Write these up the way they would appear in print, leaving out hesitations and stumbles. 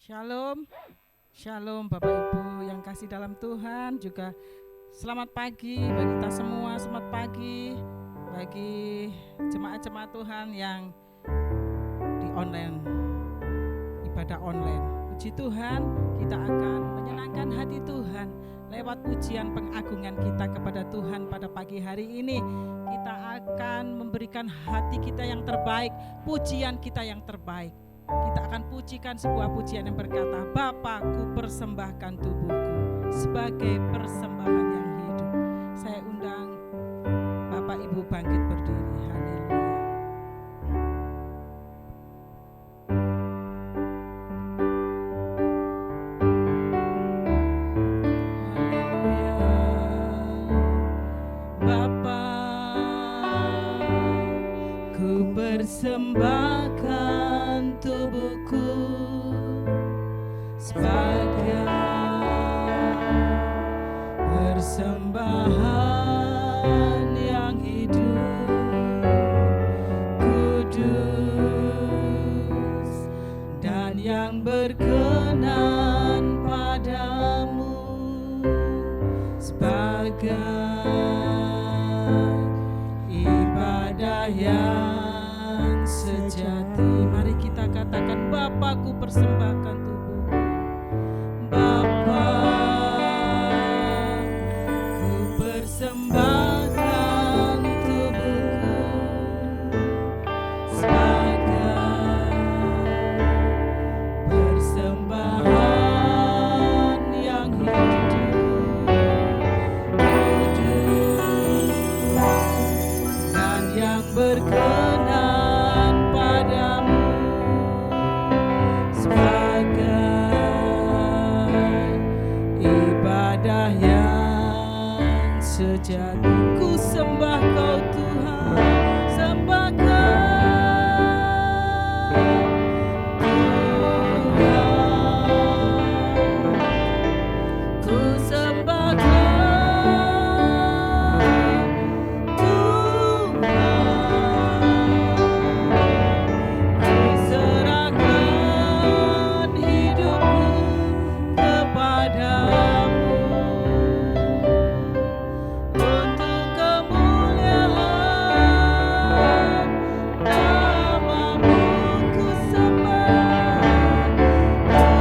Shalom, shalom Bapak Ibu yang kasih dalam Tuhan, juga selamat pagi bagi kita semua, selamat pagi bagi jemaat-jemaat Tuhan yang di online, ibadah online. Puji Tuhan, kita akan menyenangkan hati Tuhan lewat pujian pengagungan kita kepada Tuhan pada pagi hari ini. Kita akan memberikan hati kita yang terbaik, pujian kita yang terbaik. Kita akan pujikan sebuah pujian yang berkata, Bapakku persembahkan tubuhku sebagai persembahan yang hidup. Saya undang Bapak Ibu bangkit berdiri. Haleluya. Bapakku persembahkan tubuhku sebagai persembahan yang hidup, kudus dan yang berkenan padamu, sebagai ibadah yang sejati. Mari kita katakan, Bapakku persembahkan tubuhku. Bapakku persembahkan tubuhku sebagai persembahan yang hidup, kudus dan yang berkenan padamu, sebagai ibadah yang sejati. Ku sembah Kau Tuhan, sembah Kau Tuhan, ku sembah Kau Tuhan, ku serahkan hidupku kepadamu untuk kemuliaan namamu. Ku sembah Kau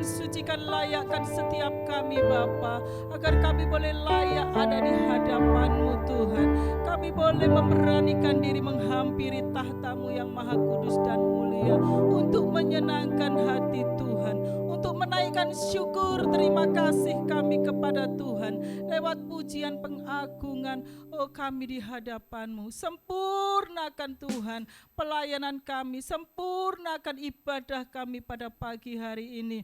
Sucikan, layakkan setiap kami Bapa, agar kami boleh layak ada di hadapan-Mu Tuhan. Kami boleh memberanikan diri menghampiri tahta-Mu yang maha kudus dan mulia, untuk menyenangkan hati Tuhan, untuk menaikkan syukur terima kasih kami kepada Tuhan lewat pujian pengagungan. Oh, kami di hadapan-Mu, sempurnakan Tuhan pelayanan kami, sempurnakan ibadah kami pada pagi hari ini.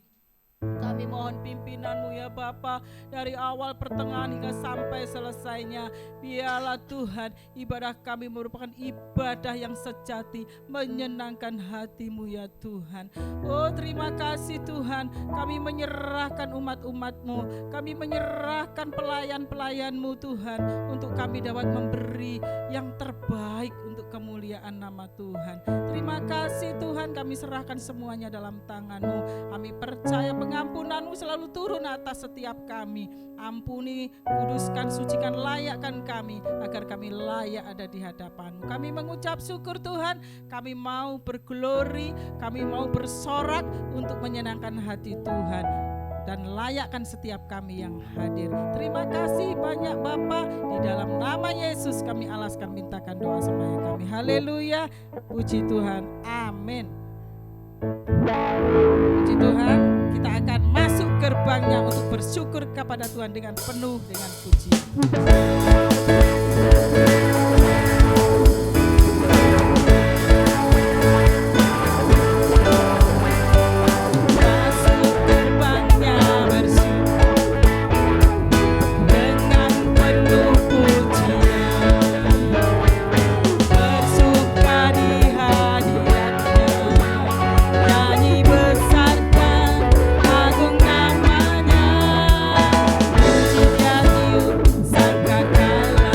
Kami mohon pimpinan-Mu ya Bapa, dari awal pertengahan hingga sampai selesainya. Biarlah Tuhan ibadah kami merupakan ibadah yang sejati, menyenangkan hati-Mu ya Tuhan. Oh, terima kasih Tuhan, kami menyerahkan umat-umat-Mu, kami menyerahkan pelayan-pelayan-Mu Tuhan, untuk kami dapat memberi yang terbaik untuk kemuliaan nama Tuhan. Terima kasih Tuhan, kami serahkan semuanya dalam tangan-Mu. Kami percaya pengampunan-Mu selalu turun atas setiap kami. Ampuni, kuduskan, sucikan, layakkan kami, agar kami layak ada di hadapan-Mu. Kami mengucap syukur Tuhan, kami mau berglori, kami mau bersorak untuk menyenangkan hati Tuhan, dan layakkan setiap kami yang hadir. Terima kasih banyak Bapa, di dalam nama Yesus kami alaskan, mintakan doa sembahyang kami. Haleluya, puji Tuhan, amin. Puji Tuhan, kita akan masuk gerbangnya untuk bersyukur kepada Tuhan dengan penuh dengan pujian. Sangkakala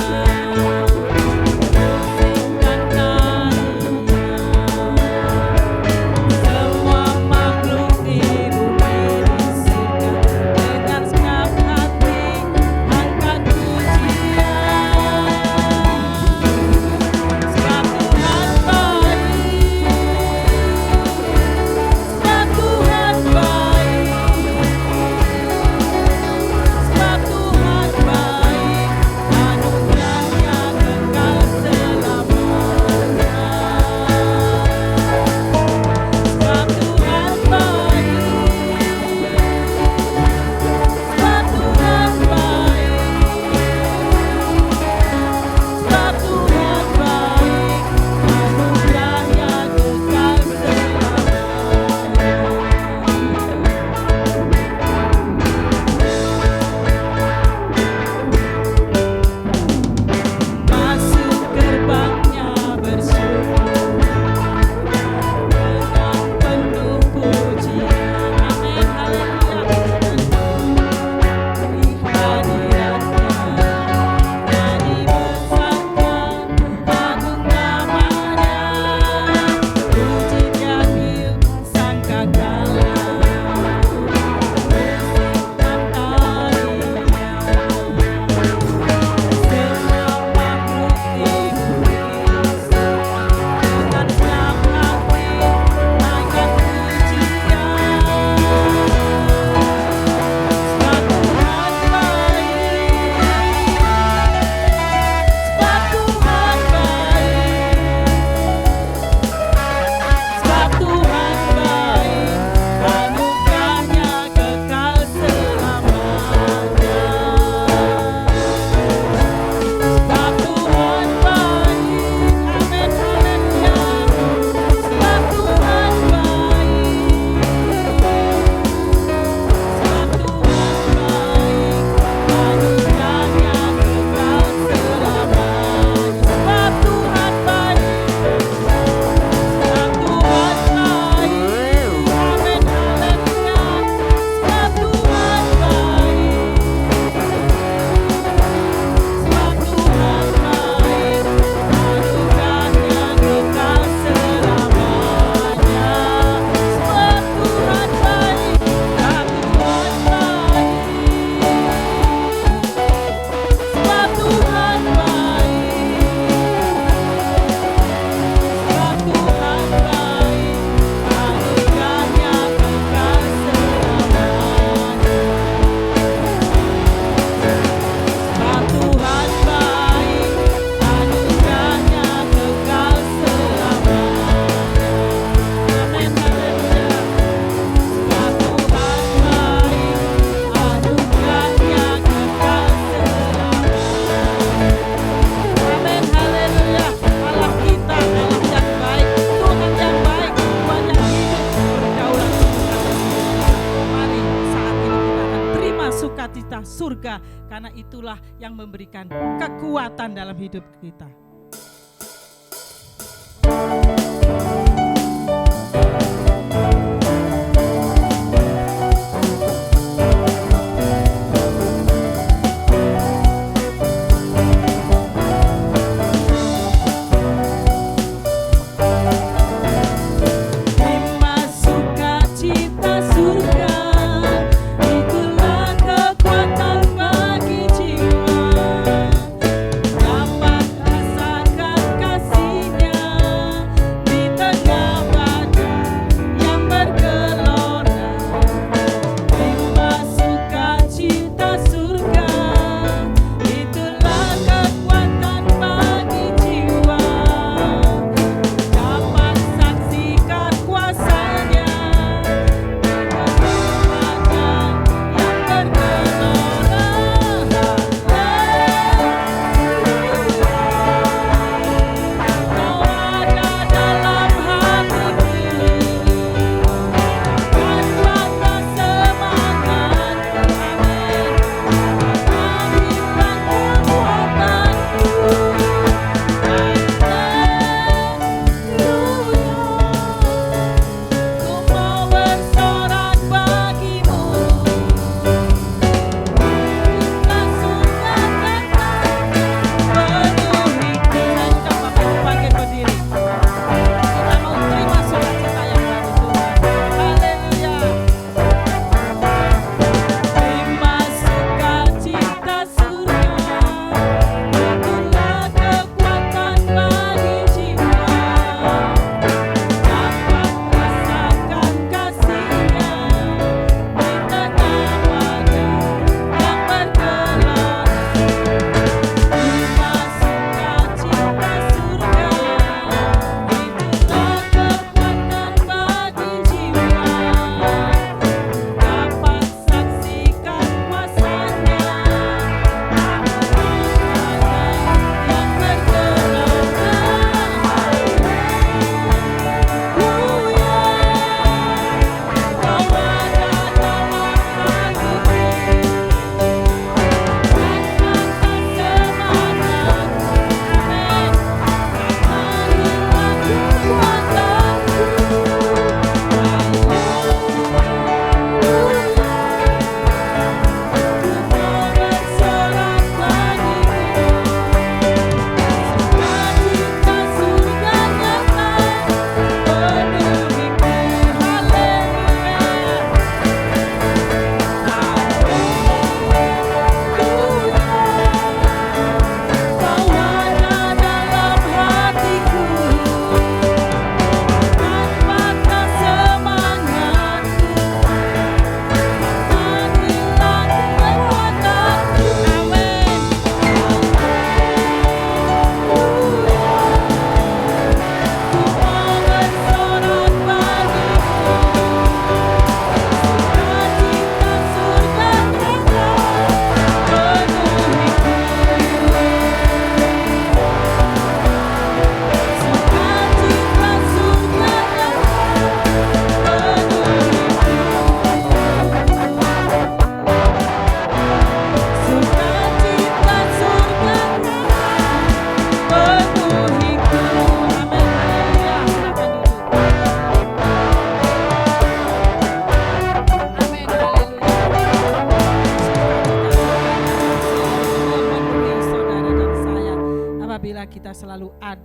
surga, karena itulah yang memberikan kekuatan dalam hidup kita.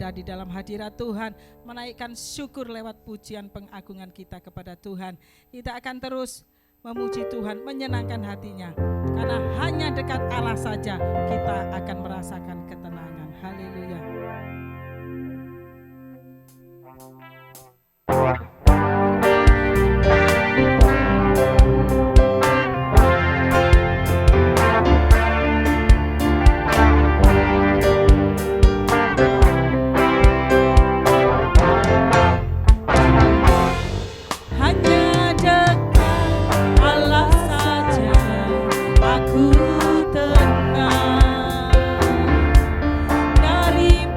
Di dalam hadirat Tuhan, menaikkan syukur lewat pujian pengagungan kita kepada Tuhan. Kita akan terus memuji Tuhan, menyenangkan hatinya, karena hanya dekat Allah saja kita akan merasakan ketenangan. Haleluya. Dari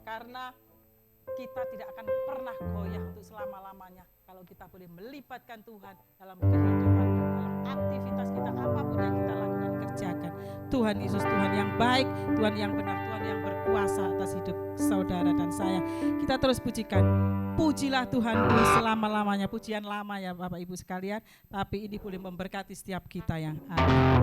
karena kita tidak akan pernah goyah untuk selama-lamanya kalau kita boleh melibatkan Tuhan dalam kehidupan, dalam aktivitas kita, apapun yang kita lakukan, kerjakan. Tuhan Yesus, Tuhan yang baik, Tuhan yang benar, Tuhan yang berkuasa atas hidup saudara dan saya. Kita terus pujikan. Pujilah Tuhanku selama-lamanya. Pujian lama ya Bapak Ibu sekalian, tapi ini boleh memberkati setiap kita yang ada.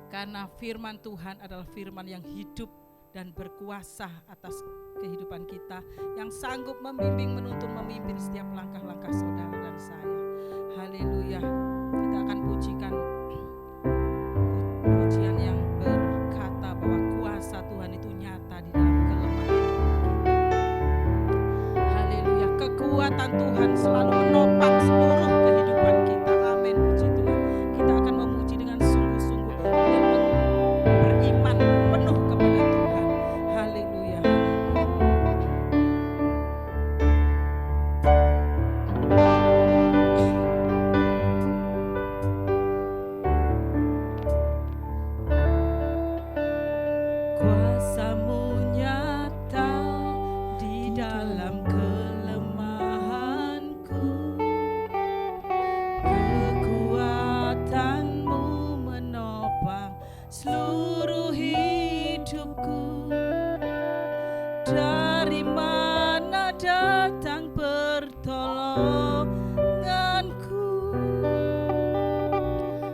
Karena firman Tuhan adalah firman yang hidup dan berkuasa atas kehidupan kita, yang sanggup membimbing, menuntun, memimpin setiap langkah-langkah saudara dan saya. Haleluya. Kita akan pujikan pujian yang berkata bahwa kuasa Tuhan itu nyata di dalam kelemahan kita. Haleluya. Kekuatan Tuhan selalu menopang seluruh kehidupan kita. Amin. Puji Tuhan. Kita akan memuji dengan sungguh-sungguh dan beriman penuh kepada Tuhan. Haleluya. Kuasa-Mu nyata di dalam kelemahanku, kekuatan-Mu menopang seluruh hidupku. Dari mana datang pertolonganku?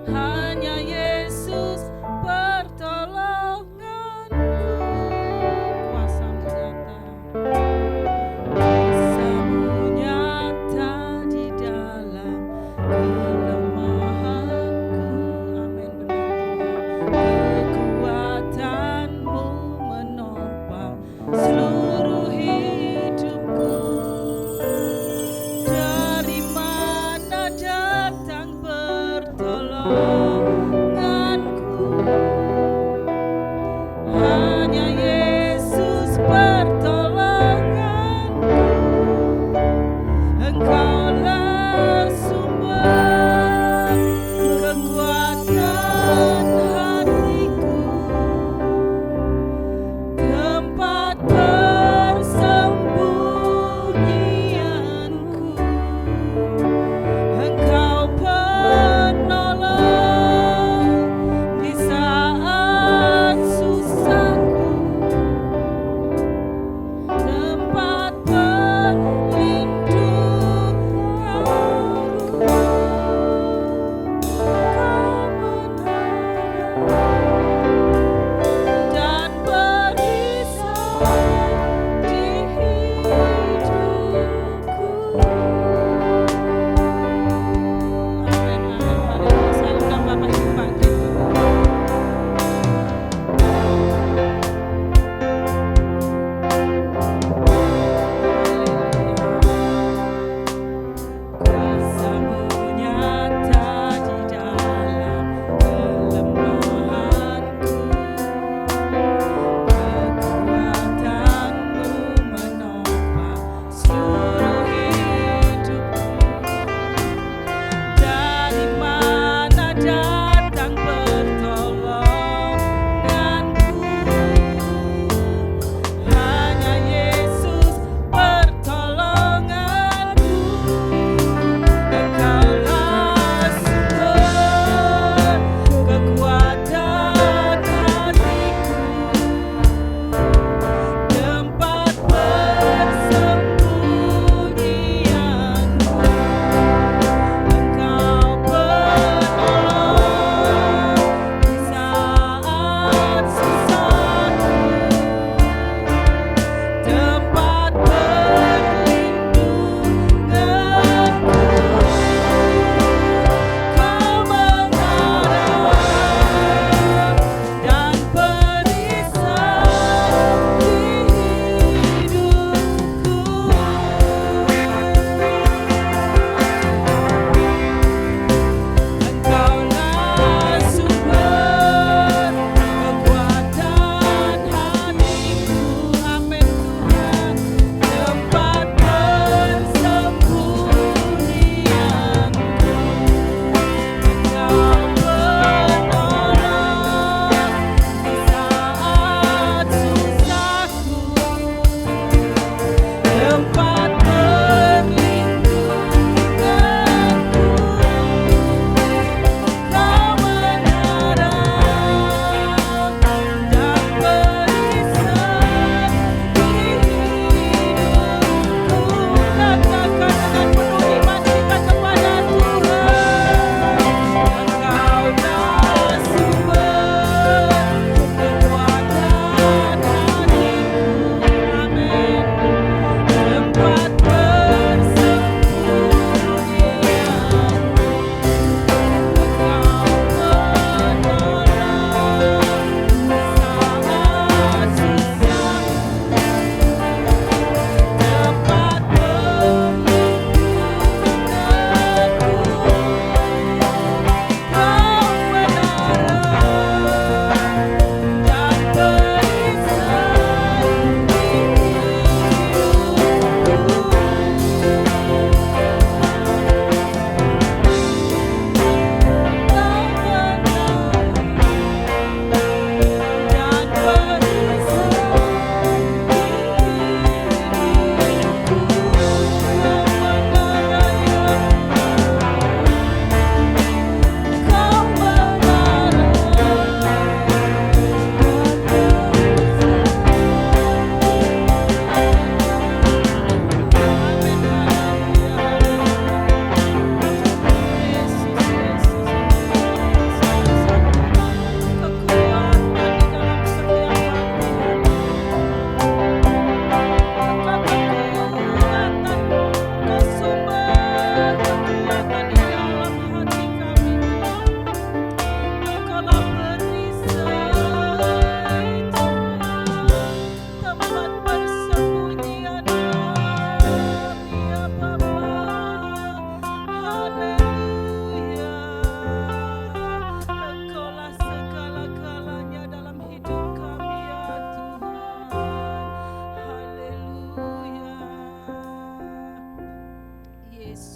Hanya Yesus pertolonganku. Kuasa-Mu nyata.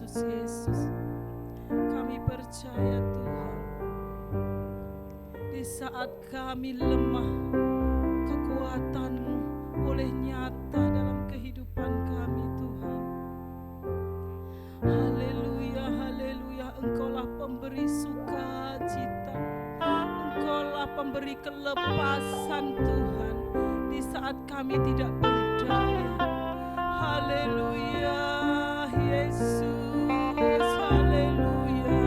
Kristus Yesus. Kami percaya Tuhan, di saat kami lemah, kekuatan-Mu boleh nyata dalam kehidupan kami Tuhan. Haleluya, haleluya, Engkaulah pemberi sukacita, Engkaulah pemberi kelepasan Tuhan, di saat kami tidak berdaya. Haleluya, Yesus, haleluya.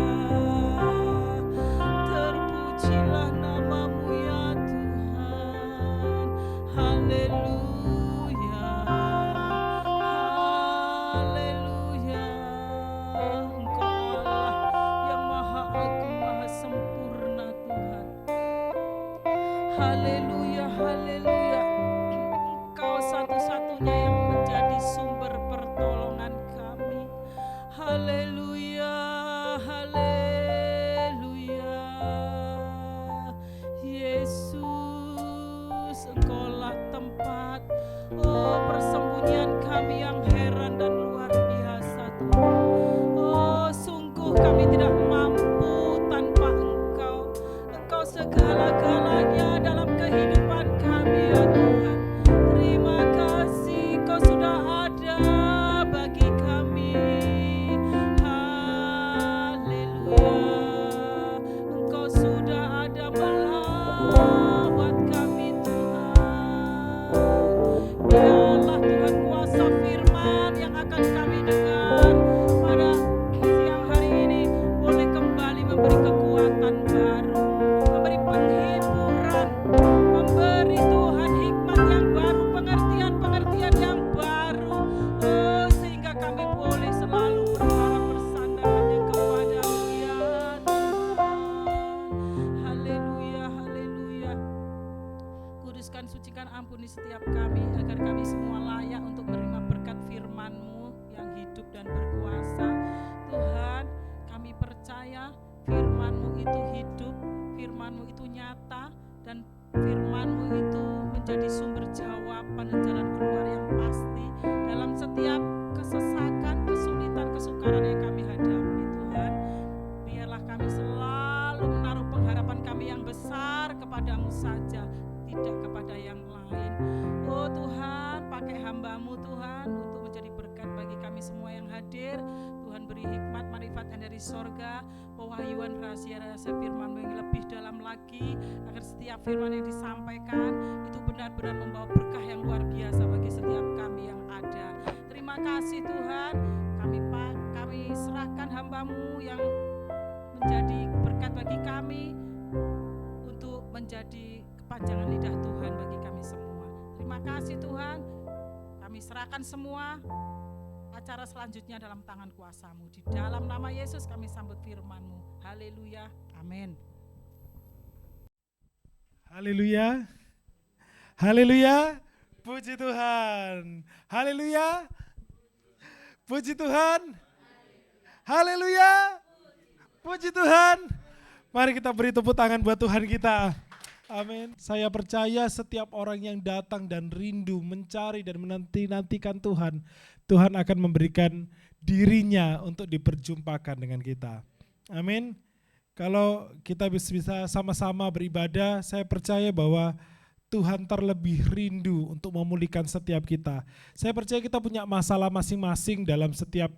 Terpujilah nama-Mu ya Tuhan. Haleluya, haleluya. Engkau Allah yang maha agung, maha sempurna Tuhan. Haleluya, haleluya. Engkau satu-satunya yang menjadi sumber pertolongan kami. Haleluya, haleluya. Yesus, Engkaulah tempat persembunyian kami yang heran dan luar biasa Tuhan. Sungguh kami tidak mampu tanpa Engkau. Engkau segala-galanya dalam kehidupan kami ya Tuhan. Terima kasih Kau sudah ada bagi kami. Haleluya. Engkau sudah ada melawat kami Tuhan. Biarlah Tuhan kuasa firman yang akan kami dengar pada siang hari ini boleh kembali memberi kekuatan baru, memberi penghiburan, memberi Tuhan hikmat yang baru, pengertian-pengertian yang baru, sehingga kami boleh selalu berharap bersandar hanya kepada-Mu ya Tuhan. Haleluya, haleluya. Kuduskan, sucikan, ampuni setiap kami agar kami semua layak untuk menerima berkat firman-Mu yang hidup dan berkuasa. Tuhan, kami percaya firman-Mu itu hidup, firman-Mu itu nyata, dan firman-Mu itu menjadi sumber jawaban dan jalan keluar yang pasti dalam setiap kesesakan, kesulitan, kesukaran yang kami hadapi Tuhan. Biarlah kami selalu menaruh pengharapan kami yang besar kepada-Mu saja, tidak kepada yang lain. Oh Tuhan, pakai hamba-Mu Tuhan untuk menjadi berkat bagi kami semua yang hadir. Tuhan beri hikmat, marifat yang dari sorga, pewahyuan rahasia-rahasia firman-Mu yang lebih dalam lagi, agar setiap firman yang disampaikan itu benar-benar membawa berkah yang luar biasa bagi setiap kami yang ada. Terima kasih Tuhan, kami serahkan hamba-Mu yang menjadi berkat bagi kami untuk menjadi kepanjangan lidah Tuhan bagi kami semua. Terima kasih Tuhan, kami serahkan semua acara selanjutnya dalam tangan kuasa-Mu. Di dalam nama Yesus kami sambut firman-Mu. Haleluya, amin. Haleluya, haleluya, puji Tuhan, haleluya, puji Tuhan, haleluya, puji Tuhan. Mari kita beri tepuk tangan buat Tuhan kita. Amin. Saya percaya setiap orang yang datang dan rindu mencari dan menanti-nantikan Tuhan, Tuhan akan memberikan dirinya untuk diperjumpakan dengan kita. Amin. Kalau kita bisa sama-sama beribadah, saya percaya bahwa Tuhan terlebih rindu untuk memulihkan setiap kita. Saya percaya kita punya masalah masing-masing dalam setiap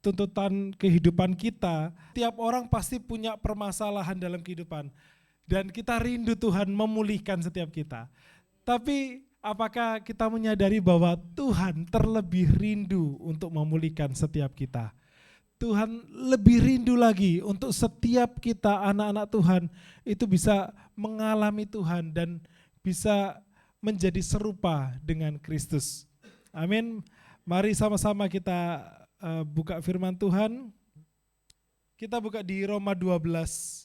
tuntutan kehidupan kita. Tiap orang pasti punya permasalahan dalam kehidupan. Dan kita rindu Tuhan memulihkan setiap kita. Tapi apakah kita menyadari bahwa Tuhan terlebih rindu untuk memulihkan setiap kita? Tuhan lebih rindu lagi untuk setiap kita anak-anak Tuhan itu bisa mengalami Tuhan dan bisa menjadi serupa dengan Kristus. Amin. Mari sama-sama kita buka firman Tuhan. Kita buka di Roma 12.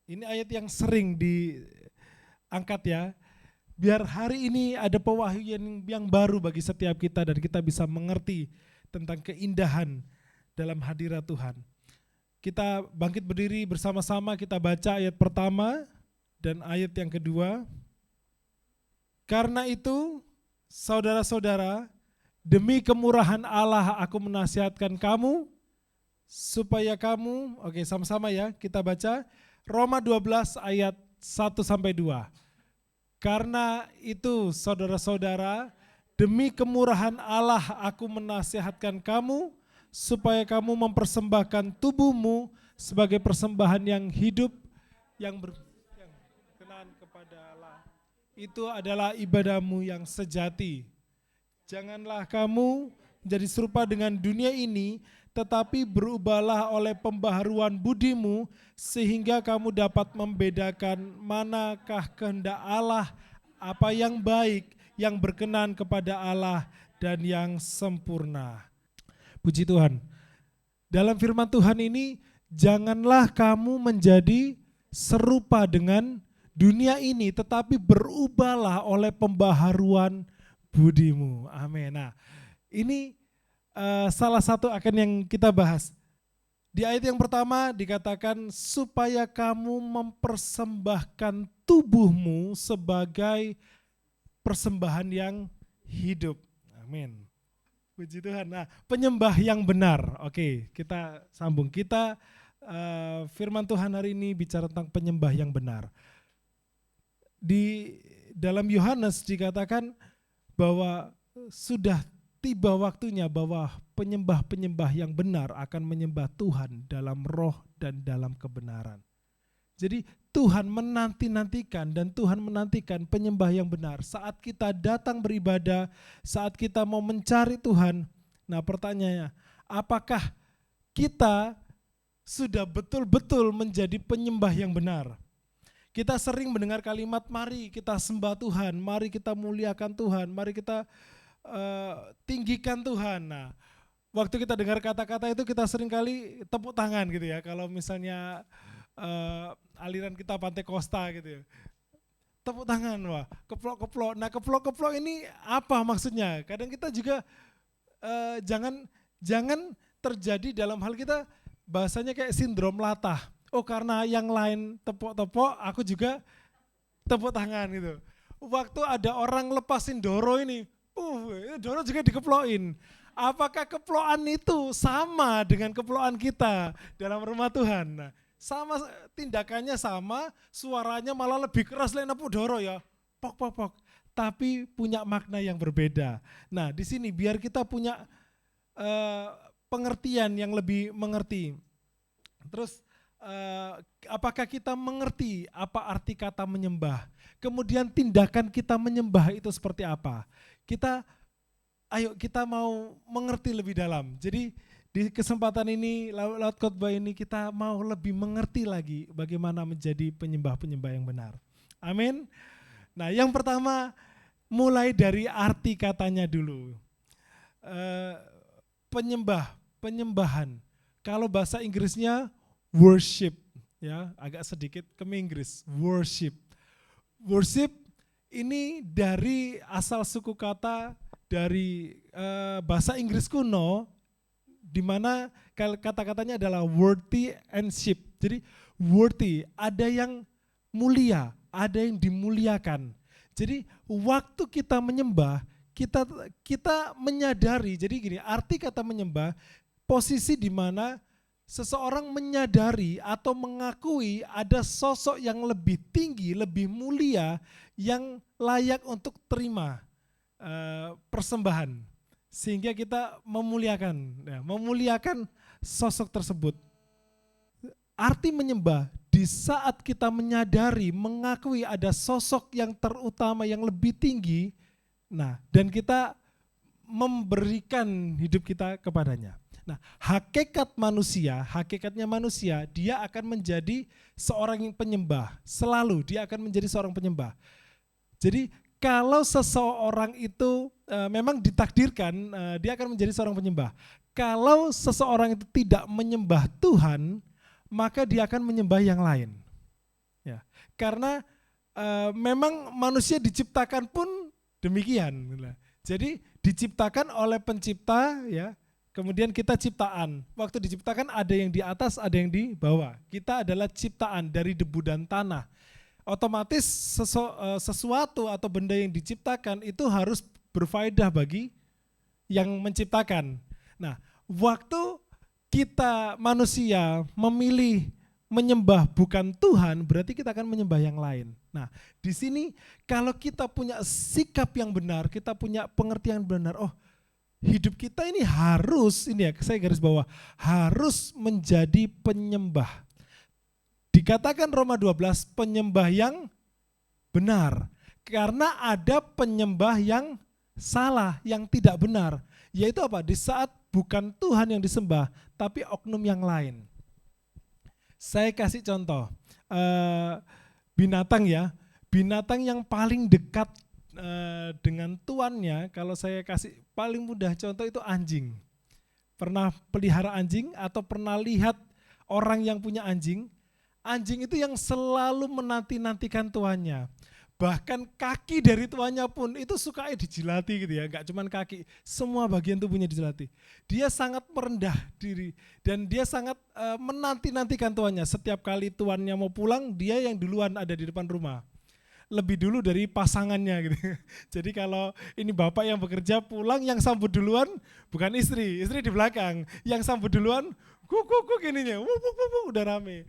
Ini ayat yang sering diangkat ya. Biar hari ini ada pewahyuan yang baru bagi setiap kita dan kita bisa mengerti tentang keindahan dalam hadirat Tuhan. Kita bangkit berdiri bersama-sama, kita baca ayat pertama dan ayat yang kedua. Karena itu, saudara-saudara, demi kemurahan Allah aku menasihatkan kamu, supaya kamu, oke sama-sama ya, kita baca Roma 12 ayat 1-2. Karena itu saudara-saudara, demi kemurahan Allah aku menasihatkan kamu supaya kamu mempersembahkan tubuhmu sebagai persembahan yang hidup, yang berkenan kepada Allah. Itu adalah ibadahmu yang sejati. Janganlah kamu menjadi serupa dengan dunia ini, tetapi berubahlah oleh pembaharuan budimu, sehingga kamu dapat membedakan manakah kehendak Allah, apa yang baik, yang berkenan kepada Allah, dan yang sempurna. Puji Tuhan. Dalam firman Tuhan ini, janganlah kamu menjadi serupa dengan dunia ini, tetapi berubahlah oleh pembaharuan budimu. Amin. Nah, ini salah satu akan yang kita bahas. Di ayat yang pertama dikatakan supaya kamu mempersembahkan tubuhmu sebagai persembahan yang hidup. Amin. Puji Tuhan. Nah, penyembah yang benar. Oke, kita sambung. Kita firman Tuhan hari ini bicara tentang penyembah yang benar. Di dalam Yohanes dikatakan bahwa sudah tiba waktunya bahwa penyembah-penyembah yang benar akan menyembah Tuhan dalam roh dan dalam kebenaran. Jadi Tuhan menanti-nantikan dan Tuhan menantikan penyembah yang benar. Saat kita datang beribadah, saat kita mau mencari Tuhan, nah pertanyaannya, apakah kita sudah betul-betul menjadi penyembah yang benar? Kita sering mendengar kalimat, mari kita sembah Tuhan, mari kita muliakan Tuhan, mari kita tinggikan Tuhan. Nah, waktu kita dengar kata-kata itu kita sering kali tepuk tangan gitu ya, kalau misalnya aliran kita Pantai Costa gitu ya. Tepuk tangan, wah, keplok-keplok. Nah, keplok-keplok ini apa maksudnya? Kadang kita juga jangan terjadi dalam hal kita bahasanya kayak sindrom latah. Oh, karena yang lain tepuk-tepuk, aku juga tepuk tangan gitu. Waktu ada orang lepasin Doro ini, Doro juga dikeplokin. Apakah keplokan itu sama dengan keplokan kita dalam rumah Tuhan? Nah, sama, tindakannya sama, suaranya malah lebih keras lek nepuk Doro ya, pok pok pok, tapi punya makna yang berbeda. Nah, di sini biar kita punya pengertian yang lebih mengerti. Terus apakah kita mengerti apa arti kata menyembah? Kemudian tindakan kita menyembah itu seperti apa? Kita mau mengerti lebih dalam. Jadi di kesempatan ini, lewat khotbah ini kita mau lebih mengerti lagi bagaimana menjadi penyembah-penyembah yang benar. Amin. Nah, yang pertama mulai dari arti katanya dulu. Penyembahan. Kalau bahasa Inggrisnya worship, ya agak sedikit ke Inggris. Worship ini dari asal suku kata dari bahasa Inggris kuno, di mana kata-katanya adalah worthy and ship. Jadi worthy, ada yang mulia, ada yang dimuliakan. Jadi waktu kita menyembah, kita menyadari, jadi gini, arti kata menyembah, posisi di mana seseorang menyadari atau mengakui ada sosok yang lebih tinggi, lebih mulia, yang layak untuk terima persembahan. Sehingga kita memuliakan sosok tersebut. Arti menyembah di saat kita menyadari, mengakui ada sosok yang terutama, yang lebih tinggi, nah, dan kita memberikan hidup kita kepadanya. Nah, hakikatnya manusia, dia akan menjadi seorang yang penyembah. Selalu dia akan menjadi seorang penyembah. Jadi kalau seseorang itu memang ditakdirkan dia akan menjadi seorang penyembah. Kalau seseorang itu tidak menyembah Tuhan, maka dia akan menyembah yang lain. Ya, karena memang manusia diciptakan pun demikian. Jadi diciptakan oleh pencipta, ya. Kemudian kita ciptaan. Waktu diciptakan ada yang di atas, ada yang di bawah. Kita adalah ciptaan dari debu dan tanah. Otomatis sesuatu atau benda yang diciptakan itu harus berfaedah bagi yang menciptakan. Nah, waktu kita manusia memilih menyembah bukan Tuhan, berarti kita akan menyembah yang lain. Nah, di sini kalau kita punya sikap yang benar, kita punya pengertian benar, oh hidup kita ini harus, ini ya saya garis bawah, harus menjadi penyembah. Dikatakan Roma 12, penyembah yang benar. Karena ada penyembah yang salah, yang tidak benar. Yaitu apa? Di saat bukan Tuhan yang disembah, tapi oknum yang lain. Saya kasih contoh, binatang ya, binatang yang paling dekat dengan tuannya, kalau saya kasih paling mudah contoh itu anjing. Pernah pelihara anjing atau pernah lihat orang yang punya anjing? Anjing itu yang selalu menanti-nantikan tuannya. Bahkan kaki dari tuannya pun itu sukanya dijilati gitu ya, enggak cuman kaki, semua bagian tubuhnya dijilati. Dia sangat merendah diri dan dia sangat menanti-nantikan tuannya. Setiap kali tuannya mau pulang, dia yang duluan ada di depan rumah. Lebih dulu dari pasangannya gitu. Jadi kalau ini bapak yang bekerja pulang, yang sambut duluan bukan istri di belakang. Yang sambut duluan, kuk ininya, udah rame.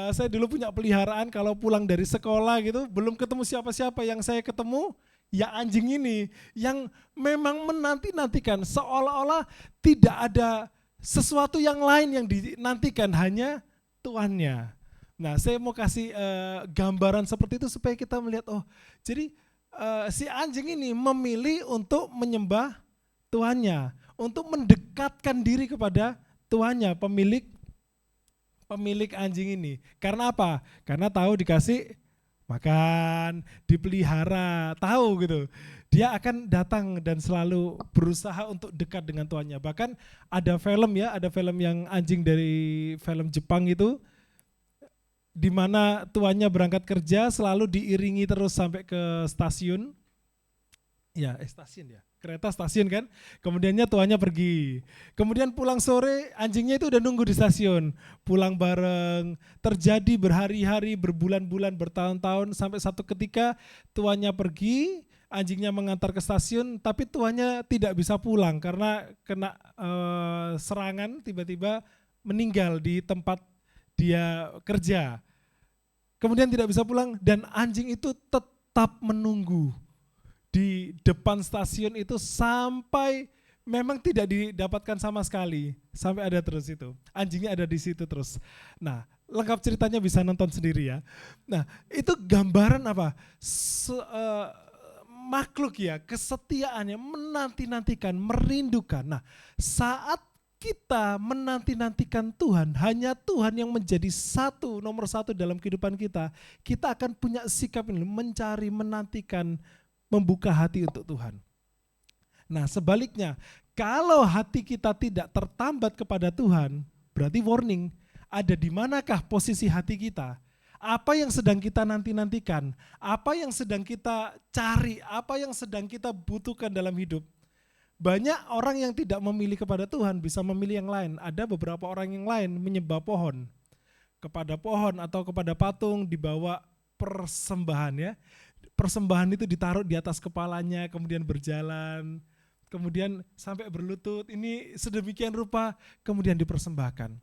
Saya dulu punya peliharaan kalau pulang dari sekolah gitu, belum ketemu siapa-siapa, yang saya ketemu ya anjing ini yang memang menanti-nantikan, seolah-olah tidak ada sesuatu yang lain yang dinantikan, hanya tuannya. Nah, saya mau kasih gambaran seperti itu supaya kita melihat, oh jadi si anjing ini memilih untuk menyembah tuannya, untuk mendekatkan diri kepada tuannya, pemilik anjing ini. Karena apa? Karena tahu dikasih makan, dipelihara, tahu gitu. Dia akan datang dan selalu berusaha untuk dekat dengan tuannya. Bahkan ada film yang anjing dari film Jepang itu, di mana tuannya berangkat kerja selalu diiringi terus sampai ke stasiun. Kereta stasiun kan, kemudiannya tuannya pergi, kemudian pulang sore anjingnya itu udah nunggu di stasiun, pulang bareng, terjadi berhari-hari, berbulan-bulan, bertahun-tahun, sampai satu ketika tuannya pergi, anjingnya mengantar ke stasiun, tapi tuannya tidak bisa pulang karena kena serangan, tiba-tiba meninggal di tempat dia kerja, kemudian tidak bisa pulang dan anjing itu tetap menunggu di depan stasiun itu sampai memang tidak didapatkan sama sekali, sampai ada terus itu. Anjingnya ada di situ terus. Nah, lengkap ceritanya bisa nonton sendiri ya. Nah, itu gambaran apa? Makhluk ya, kesetiaannya menanti-nantikan, merindukan. Nah, saat kita menanti-nantikan Tuhan, hanya Tuhan yang menjadi nomor satu dalam kehidupan kita, kita akan punya sikap ini, mencari, menantikan, membuka hati untuk Tuhan. Nah, sebaliknya, kalau hati kita tidak tertambat kepada Tuhan, berarti warning, ada di manakah posisi hati kita? Apa yang sedang kita nanti-nantikan? Apa yang sedang kita cari? Apa yang sedang kita butuhkan dalam hidup? Banyak orang yang tidak memilih kepada Tuhan bisa memilih yang lain. Ada beberapa orang yang lain menyembah pohon. Kepada pohon atau kepada patung dibawa persembahan ya. Persembahan itu ditaruh di atas kepalanya, kemudian berjalan, kemudian sampai berlutut, ini sedemikian rupa, kemudian dipersembahkan.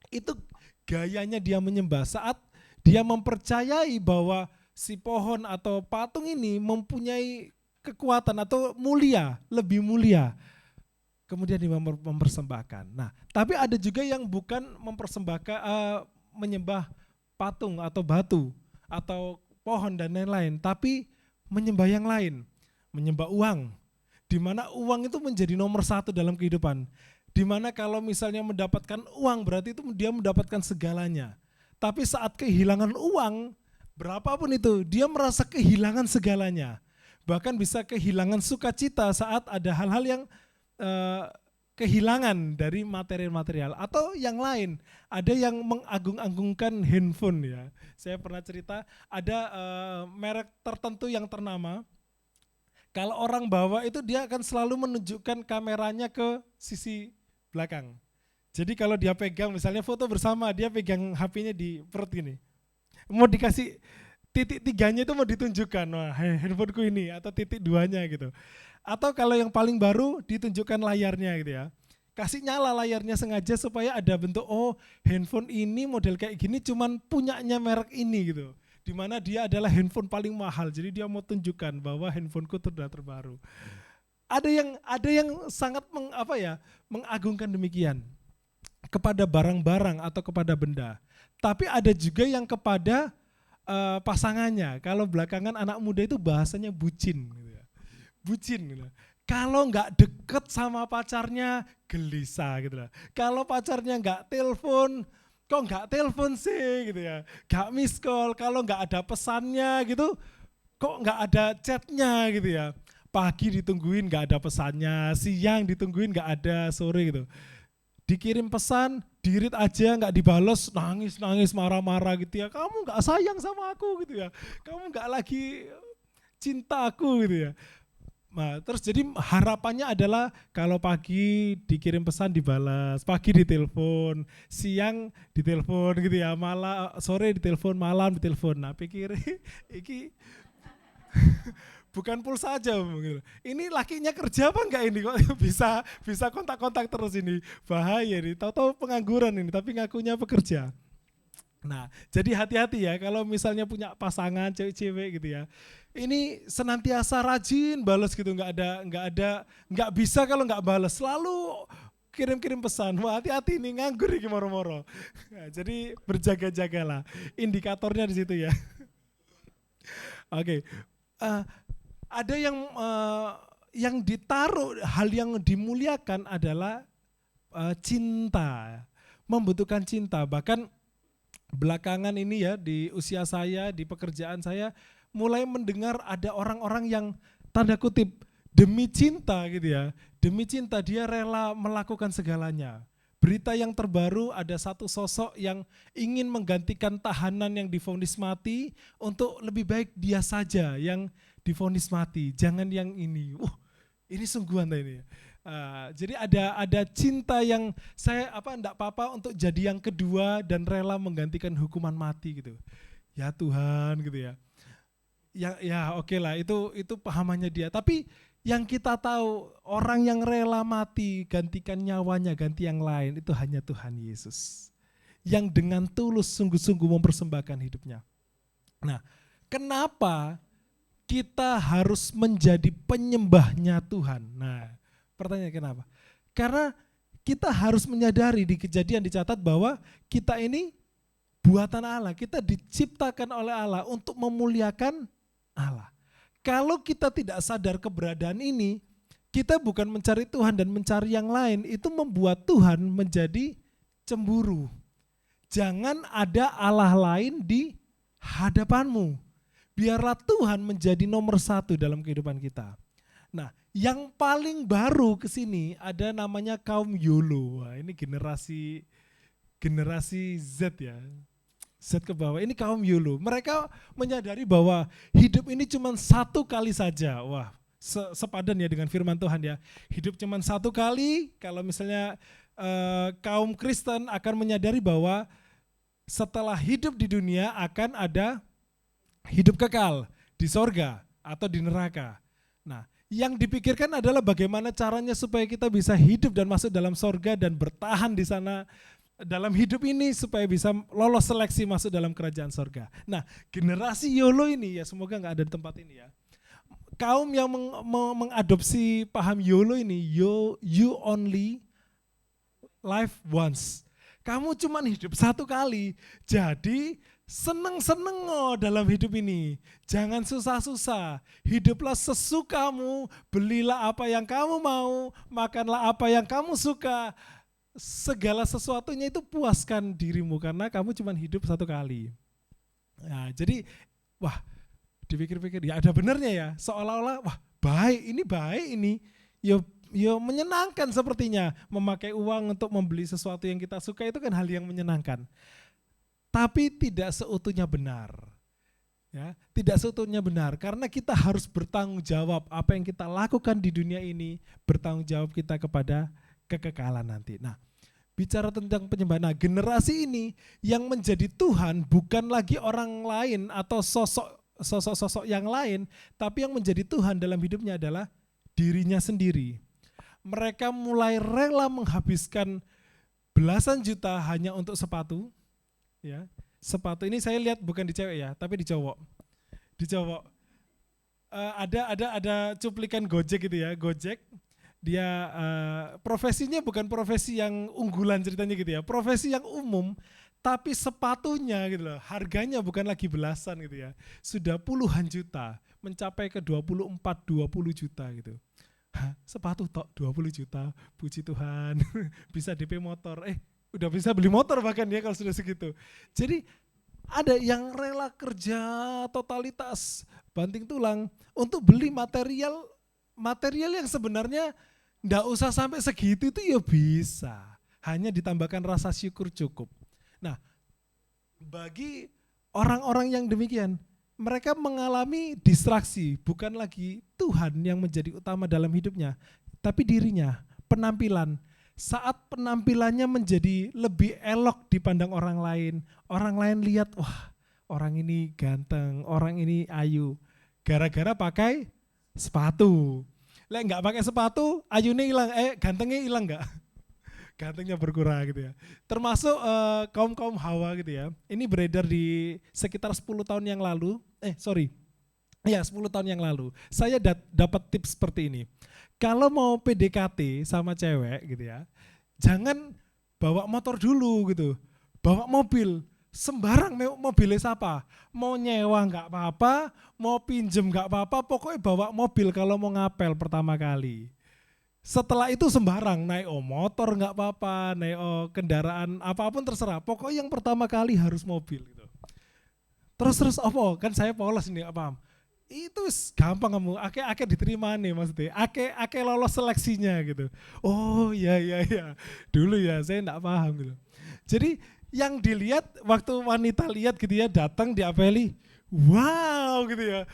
Itu gayanya dia menyembah saat dia mempercayai bahwa si pohon atau patung ini mempunyai kekuatan atau mulia, lebih mulia. Kemudian dia mempersembahkan. Nah, tapi ada juga yang bukan mempersembahkan, menyembah patung atau batu atau pohon dan lain-lain, tapi menyembah yang lain, menyembah uang, di mana uang itu menjadi nomor satu dalam kehidupan, di mana kalau misalnya mendapatkan uang berarti itu dia mendapatkan segalanya, tapi saat kehilangan uang, berapapun itu, dia merasa kehilangan segalanya, bahkan bisa kehilangan sukacita saat ada hal-hal yang kehilangan dari material-material atau yang lain. Ada yang mengagung-agungkan handphone ya. Saya pernah cerita ada merek tertentu yang ternama. Kalau orang bawa itu dia akan selalu menunjukkan kameranya ke sisi belakang. Jadi kalau dia pegang misalnya foto bersama, dia pegang HP-nya di perut gini. Mau dikasih titik 3-nya itu mau ditunjukkan, wah handphoneku ini, atau titik 2-nya gitu. Atau kalau yang paling baru ditunjukkan layarnya gitu ya. kasih nyala layarnya sengaja supaya ada bentuk, oh handphone ini model kayak gini cuman punyanya merek ini gitu. Dimana dia adalah handphone paling mahal, jadi dia mau tunjukkan bahwa handphoneku sudah terbaru. Ada yang sangat mengagungkan demikian kepada barang-barang atau kepada benda. Tapi ada juga yang kepada pasangannya. Kalau belakangan anak muda itu bahasanya bucin gitu ya. Bucin gitu. Kalau nggak deket sama pacarnya gelisah gitu lah. Kalau pacarnya nggak telepon, kok nggak telepon sih gitu ya. Nggak miss call, kalau nggak ada pesannya gitu, kok nggak ada chatnya gitu ya. Pagi ditungguin nggak ada pesannya, siang ditungguin nggak ada, sore gitu. Dikirim pesan, di-read aja nggak dibales, nangis marah-marah gitu ya. Kamu nggak sayang sama aku gitu ya. Kamu nggak lagi cinta aku gitu ya. Nah, terus jadi harapannya adalah kalau pagi dikirim pesan dibalas, pagi ditelepon, siang ditelepon gitu ya, sore ditelepon, malam ditelepon. Nah, pikir iki bukan pulsa aja gitu. Ini lakinya kerja apa enggak ini kok bisa kontak-kontak terus ini. Bahaya nih, tahu-tahu pengangguran ini tapi ngakunya pekerja. Nah, jadi hati-hati ya kalau misalnya punya pasangan cewek-cewek gitu ya. Ini senantiasa rajin balas gitu, nggak bisa kalau nggak balas, selalu kirim-kirim pesan. Wah, hati-hati nih, nganggur iki moro-moro. Nah, jadi berjaga-jagalah. Indikatornya di situ ya. Oke. Ada yang ditaruh, hal yang dimuliakan adalah cinta. Membutuhkan cinta. Bahkan belakangan ini ya, di usia saya, di pekerjaan saya, mulai mendengar ada orang-orang yang tanda kutip demi cinta gitu ya. Demi cinta dia rela melakukan segalanya. Berita yang terbaru, ada satu sosok yang ingin menggantikan tahanan yang divonis mati untuk lebih baik dia saja yang divonis mati, jangan yang ini. Ini sungguhan ini. Jadi ada cinta yang saya enggak apa-apa untuk jadi yang kedua dan rela menggantikan hukuman mati gitu. Ya Tuhan gitu ya. Ya oke lah, itu pahamannya dia. Tapi yang kita tahu, orang yang rela mati gantikan nyawanya ganti yang lain, itu hanya Tuhan Yesus. Yang dengan tulus sungguh-sungguh mempersembahkan hidupnya. Nah, kenapa kita harus menjadi penyembahnya Tuhan? Nah, pertanyaan kenapa? Karena kita harus menyadari, di Kejadian dicatat bahwa kita ini buatan Allah, kita diciptakan oleh Allah untuk memuliakan Allah. Kalau kita tidak sadar keberadaan ini, kita bukan mencari Tuhan dan mencari yang lain, itu membuat Tuhan menjadi cemburu. Jangan ada Allah lain di hadapanmu. Biarlah Tuhan menjadi nomor satu dalam kehidupan kita. Nah, yang paling baru ke sini ada namanya kaum YOLO. Wah, ini generasi Z ya. Z ke bawah, ini kaum YOLO. Mereka menyadari bahwa hidup ini cuma satu kali saja. Wah, sepadan ya dengan firman Tuhan ya. Hidup cuma satu kali. Kalau misalnya kaum Kristen akan menyadari bahwa setelah hidup di dunia akan ada hidup kekal di sorga atau di neraka. Nah, yang dipikirkan adalah bagaimana caranya supaya kita bisa hidup dan masuk dalam sorga dan bertahan di sana dalam hidup ini supaya bisa lolos seleksi masuk dalam kerajaan sorga. Nah, generasi YOLO ini ya, semoga nggak ada di tempat ini ya. Kaum yang mengadopsi paham YOLO ini, you only live once. Kamu cuma hidup satu kali, jadi seneng-seneng dalam hidup ini. Jangan susah-susah, hiduplah sesukamu, belilah apa yang kamu mau, makanlah apa yang kamu suka. Segala sesuatunya itu puaskan dirimu karena kamu cuma hidup satu kali. Nah, jadi wah, dipikir-pikir ya ada benernya ya, seolah-olah wah baik ini. Ya menyenangkan sepertinya, memakai uang untuk membeli sesuatu yang kita suka itu kan hal yang menyenangkan. Tapi tidak seutuhnya benar. Ya, tidak seutuhnya benar karena kita harus bertanggung jawab apa yang kita lakukan di dunia ini, bertanggung jawab kita kepada kekekalan nanti. Nah, bicara tentang penyembahan, nah, generasi ini yang menjadi Tuhan bukan lagi orang lain atau sosok-sosok yang lain, tapi yang menjadi Tuhan dalam hidupnya adalah dirinya sendiri. mereka mulai rela menghabiskan belasan juta hanya untuk sepatu. Ya, sepatu ini saya lihat bukan di cewek ya, tapi di cowok. Di cowok. Ada cuplikan Gojek gitu ya, Gojek. Dia profesinya bukan profesi yang unggulan ceritanya gitu ya, profesi yang umum, tapi sepatunya gitu loh, harganya bukan lagi belasan gitu ya, sudah puluhan juta, mencapai ke 24-20 juta gitu. Hah, sepatu tok 20 juta, puji Tuhan, bisa DP motor, udah bisa beli motor bahkan ya kalau sudah segitu. Jadi ada yang rela kerja totalitas, banting tulang untuk beli material yang sebenarnya nggak usah sampai segitu itu ya bisa. Hanya ditambahkan rasa syukur cukup. Nah, bagi orang-orang yang demikian, mereka mengalami distraksi, bukan lagi Tuhan yang menjadi utama dalam hidupnya, tapi dirinya, penampilan. Saat penampilannya menjadi lebih elok dipandang orang lain lihat, wah orang ini ganteng, orang ini ayu, gara-gara pakai sepatu. Lek nggak pakai sepatu, ayunya hilang, gantengnya hilang nggak? Gantengnya berkurang gitu ya. Termasuk kaum Hawa gitu ya. Ini beredar di sekitar 10 tahun yang lalu. 10 tahun yang lalu. Saya dapat tips seperti ini. Kalau mau PDKT sama cewek gitu ya, jangan bawa motor dulu gitu. Bawa mobil. Sembarang mobilnya siapa, mau nyewa nggak apa-apa, mau pinjem nggak apa-apa, pokoknya bawa mobil kalau mau ngapel pertama kali. Setelah itu sembarang, naik motor nggak apa-apa, naik kendaraan apapun terserah, pokoknya yang pertama kali harus mobil gitu. Terus apa? Kan saya polos ini, nggak paham. Itu gampang kamu, ake diterima nih maksudnya, ake lolos seleksinya gitu. Oh ya, dulu ya saya nggak paham gitu. Jadi yang dilihat waktu wanita lihat gitu ya, datang diapeli, wow gitu ya,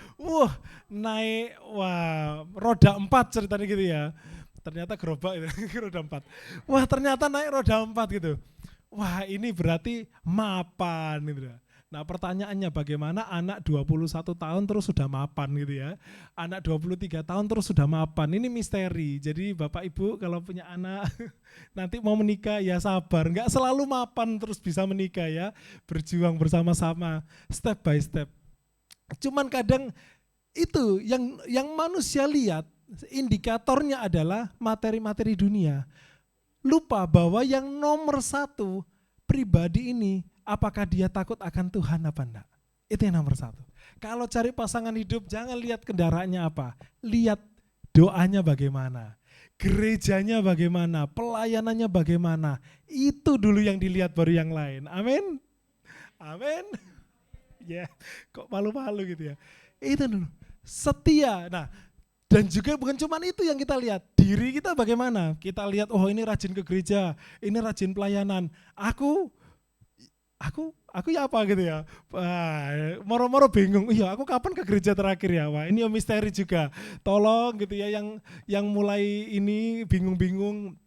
naik, roda 4 ceritanya gitu ya, ternyata gerobak gitu, roda 4, ternyata naik roda 4 gitu, ini berarti mapan gitu ya. Nah pertanyaannya, bagaimana anak 21 tahun terus sudah mapan gitu ya, anak 23 tahun terus sudah mapan, ini misteri. Jadi Bapak Ibu kalau punya anak nanti mau menikah ya sabar, nggak selalu mapan terus bisa menikah ya, berjuang bersama-sama step by step. Cuman kadang itu yang manusia lihat, indikatornya adalah materi-materi dunia, lupa bahwa yang nomor satu pribadi ini, apakah dia takut akan Tuhan apa enggak? Itu yang nomor satu. Kalau cari pasangan hidup, jangan lihat kendaraannya apa, lihat doanya bagaimana, gerejanya bagaimana, pelayanannya bagaimana. Itu dulu yang dilihat, baru yang lain. Amin. Amin. Ya, kok malu-malu gitu ya. Itu dulu. Setia. Nah, dan juga bukan cuma itu yang kita lihat, diri kita bagaimana. Kita lihat, ini rajin ke gereja, ini rajin pelayanan. Aku ya apa gitu ya, moro-moro bingung, aku kapan ke gereja terakhir ya, ini misteri juga, tolong gitu ya, yang mulai ini bingung-bingung,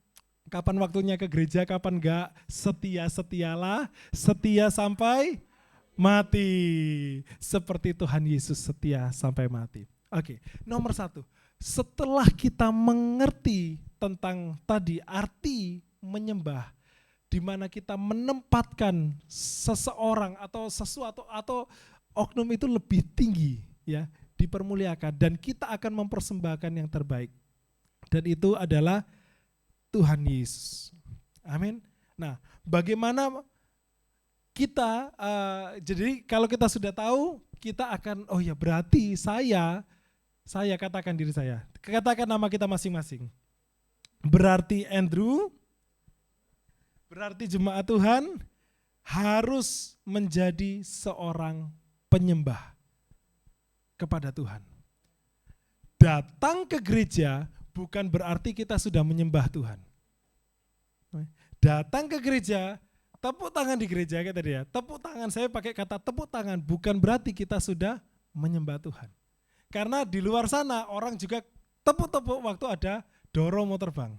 kapan waktunya ke gereja, kapan enggak, setialah, setia sampai mati, seperti Tuhan Yesus setia sampai mati. Oke, nomor 1, setelah kita mengerti tentang tadi arti menyembah, di mana kita menempatkan seseorang atau sesuatu atau oknum itu lebih tinggi ya, dipermuliakan, dan kita akan mempersembahkan yang terbaik, dan itu adalah Tuhan Yesus. Amin. Nah, bagaimana kita jadi kalau kita sudah tahu, kita akan berarti saya katakan diri saya, katakan nama kita masing-masing. Berarti Andrew, berarti jemaat Tuhan harus menjadi seorang penyembah kepada Tuhan. Datang ke gereja bukan berarti kita sudah menyembah Tuhan. Datang ke gereja, tepuk tangan di gereja kayak tadi ya. Tepuk tangan, saya pakai kata tepuk tangan, bukan berarti kita sudah menyembah Tuhan. Karena di luar sana orang juga tepuk-tepuk waktu ada dorong mau terbang.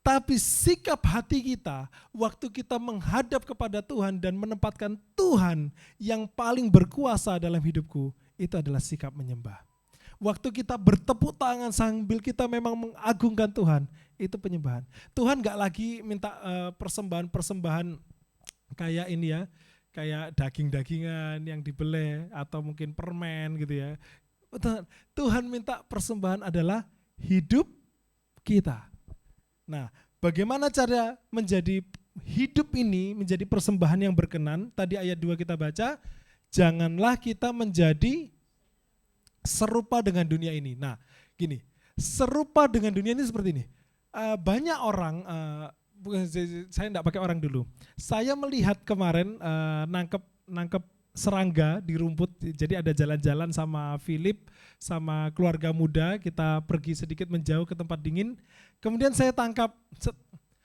Tapi sikap hati kita waktu kita menghadap kepada Tuhan dan menempatkan Tuhan yang paling berkuasa dalam hidupku, itu adalah sikap menyembah. Waktu kita bertepuk tangan sambil kita memang mengagungkan Tuhan, itu penyembahan. Tuhan gak lagi minta persembahan-persembahan kayak ini ya, kayak daging-dagingan yang dibeleh atau mungkin permen gitu ya. Tuhan minta persembahan adalah hidup kita. Nah, bagaimana cara menjadi hidup ini menjadi persembahan yang berkenan? Tadi ayat 2 kita baca, janganlah kita menjadi serupa dengan dunia ini. Nah, gini, serupa dengan dunia ini seperti ini. Banyak orang, saya enggak pakai orang dulu. Saya melihat kemarin nangkep serangga di rumput. Jadi ada jalan-jalan sama Philip, sama keluarga muda, kita pergi sedikit menjauh ke tempat dingin. Kemudian saya tangkap,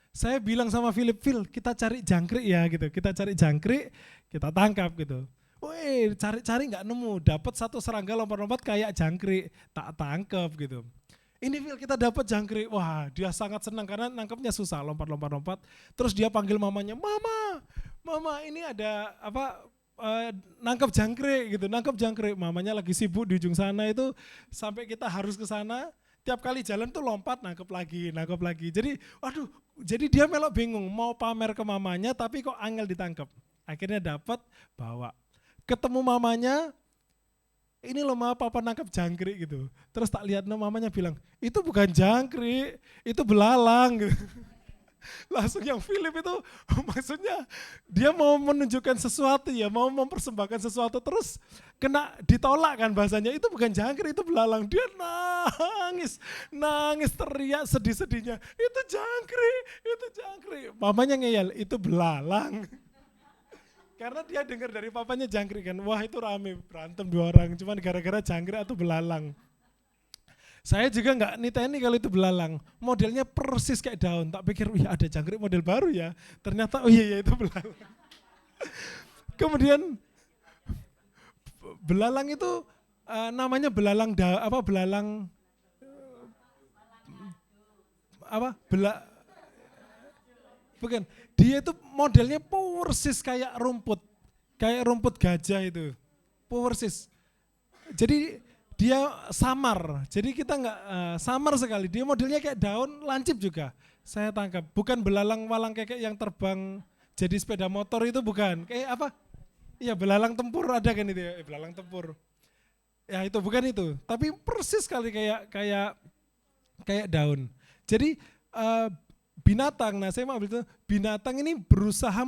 saya bilang sama Philip, Phil, kita cari jangkrik ya gitu. Kita cari jangkrik, kita tangkap gitu. Wih, cari nggak nemu, dapat satu serangga lompat-lompat kayak jangkrik, tak tangkap gitu. Ini Phil, kita dapat jangkrik, wah dia sangat senang karena nangkapnya susah, lompat-lompat. Terus dia panggil mamanya, mama ini ada nangkap jangkrik gitu, nangkap jangkrik. Mamanya lagi sibuk di ujung sana itu, sampai kita harus ke sana. Tiap kali jalan tuh lompat, nangkep lagi. Jadi, jadi dia melok bingung mau pamer ke mamanya, tapi kok angel ditangkap. Akhirnya dapat, bawa. Ketemu mamanya, ini loh ma, papa nangkep jangkrik gitu. Terus tak lihat mamanya bilang, itu bukan jangkrik, itu belalang gitu. Langsung yang Philip itu maksudnya dia mau menunjukkan sesuatu ya, mau mempersembahkan sesuatu, terus kena ditolak kan bahasanya, itu bukan jangkrik, itu belalang. Dia nangis teriak sedih-sedihnya, itu jangkrik. Mamanya ngeyel, itu belalang. Karena dia dengar dari papanya jangkrik kan, wah itu rame, berantem 2 orang, cuman gara-gara jangkrik atau belalang. Saya juga nggak niteni kalau itu belalang, modelnya persis kayak daun. Tak pikir, wih ada jangkrik model baru ya. Ternyata oh iya itu belalang. Kemudian belalang itu namanya belalang bukan. Dia itu modelnya persis kayak rumput gajah itu, persis. Jadi dia samar, jadi kita nggak samar sekali. Dia modelnya kayak daun, lancip juga. Saya tangkap, bukan belalang walang kekek yang terbang jadi sepeda motor itu bukan. Kayak apa? Iya belalang tempur ada kan itu ya, belalang tempur. Ya itu bukan itu, tapi persis sekali kayak daun. Jadi binatang, nah saya mau ambil itu, binatang ini berusaha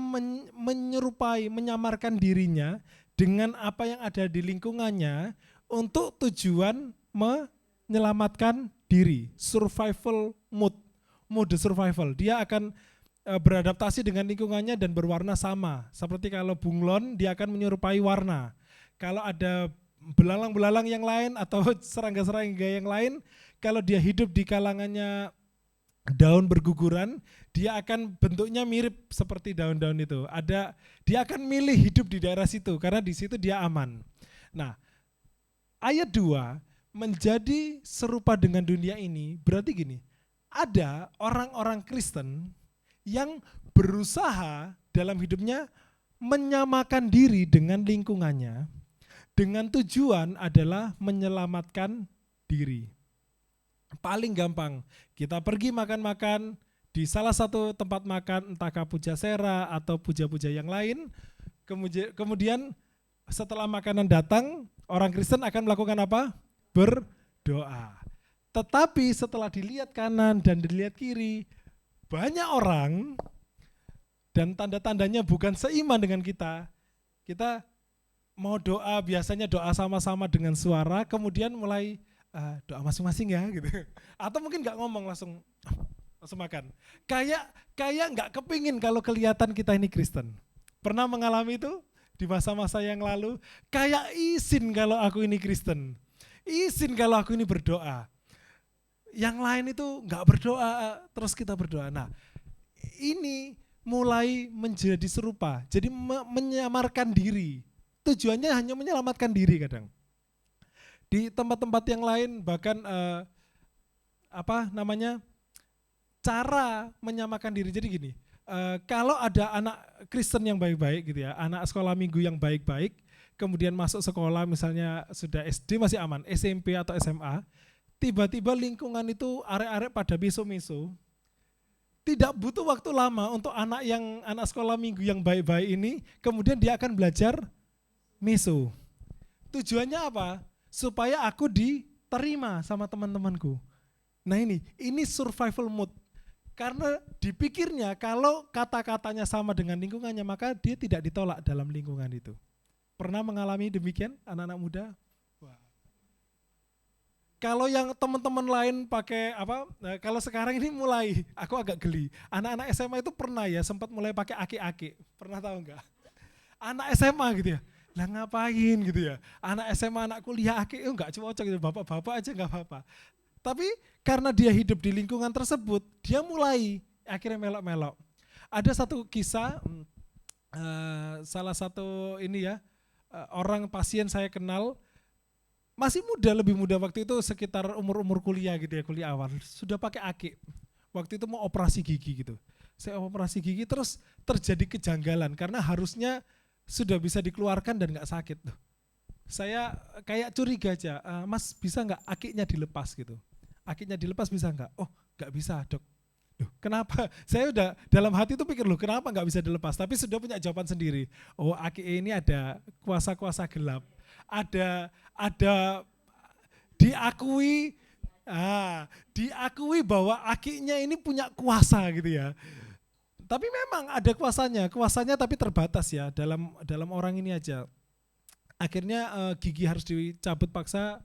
menyerupai, menyamarkan dirinya dengan apa yang ada di lingkungannya, untuk tujuan menyelamatkan diri, survival mode survival. Dia akan beradaptasi dengan lingkungannya dan berwarna sama. Seperti kalau bunglon, dia akan menyerupai warna. Kalau ada belalang-belalang yang lain atau serangga-serangga yang lain, kalau dia hidup di kalangannya daun berguguran, dia akan bentuknya mirip seperti daun-daun itu. Dia akan milih hidup di daerah situ karena di situ dia aman. Nah, ayat 2 menjadi serupa dengan dunia ini berarti gini, ada orang-orang Kristen yang berusaha dalam hidupnya menyamakan diri dengan lingkungannya dengan tujuan adalah menyelamatkan diri. Paling gampang, kita pergi makan-makan di salah satu tempat makan, entahkah Pujasera atau puja-puja yang lain, kemudian setelah makanan datang, orang Kristen akan melakukan apa? Berdoa. Tetapi setelah dilihat kanan dan dilihat kiri, banyak orang dan tanda-tandanya bukan seiman dengan kita. Kita mau doa, biasanya doa sama-sama dengan suara, kemudian mulai doa masing-masing ya gitu. Atau mungkin nggak ngomong langsung makan. Kayak nggak kepingin kalau kelihatan kita ini Kristen. Pernah mengalami itu di masa-masa yang lalu? Kayak izin kalau aku ini Kristen. Izin kalau aku ini berdoa. Yang lain itu nggak berdoa, terus kita berdoa. Nah, ini mulai menjadi serupa. Jadi menyamarkan diri. Tujuannya hanya menyelamatkan diri kadang. Di tempat-tempat yang lain bahkan cara menyamakan diri. Jadi gini, kalau ada anak Kristen yang baik-baik gitu ya, anak sekolah minggu yang baik-baik, kemudian masuk sekolah misalnya sudah SD masih aman, SMP atau SMA, tiba-tiba lingkungan itu arek-arek pada miso-miso. Tidak butuh waktu lama untuk anak sekolah minggu yang baik-baik ini, kemudian dia akan belajar miso. Tujuannya apa? Supaya aku diterima sama teman-temanku. Nah ini survival mode. Karena dipikirnya kalau kata-katanya sama dengan lingkungannya, maka dia tidak ditolak dalam lingkungan itu. Pernah mengalami demikian anak-anak muda? Wah. Kalau yang teman-teman lain pakai apa? Nah, kalau sekarang ini mulai, aku agak geli. Anak-anak SMA itu pernah ya sempat mulai pakai aki-aki. Pernah tahu enggak? Anak SMA gitu ya. Lah ngapain gitu ya? Anak SMA, anak kuliah aki, enggak cocok gitu. Bapak-bapak aja enggak apa-apa. Tapi karena dia hidup di lingkungan tersebut, dia mulai akhirnya melok-melok. Ada satu kisah, salah satu ini ya, orang pasien saya kenal, masih muda, lebih muda waktu itu sekitar umur-umur kuliah gitu ya, kuliah awal. Sudah pakai aki. Waktu itu mau operasi gigi gitu. Saya operasi gigi terus terjadi kejanggalan karena harusnya sudah bisa dikeluarkan dan nggak sakit tuh. Saya kayak curiga aja, Mas bisa nggak akinya dilepas gitu? Akinya dilepas bisa nggak? Oh nggak bisa dok. Loh, kenapa? Saya udah dalam hati itu pikir loh kenapa nggak bisa dilepas? Tapi sudah punya jawaban sendiri. Oh aki ini ada kuasa-kuasa gelap. Ada diakui bahwa akinya ini punya kuasa gitu ya. Tapi memang ada kuasanya tapi terbatas ya dalam orang ini aja. Akhirnya gigi harus dicabut paksa.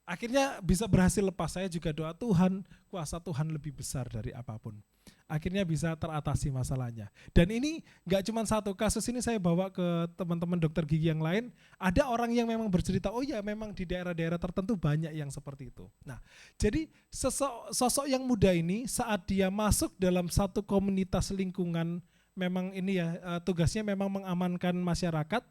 Akhirnya bisa berhasil lepas. Saya juga doa Tuhan, kuasa Tuhan lebih besar dari apapun. Akhirnya bisa teratasi masalahnya. Dan ini nggak cuma satu kasus, ini saya bawa ke teman-teman dokter gigi yang lain. Ada orang yang memang bercerita, oh ya memang di daerah-daerah tertentu banyak yang seperti itu. Nah, jadi sosok yang muda ini saat dia masuk dalam satu komunitas lingkungan, memang ini ya tugasnya memang mengamankan masyarakat.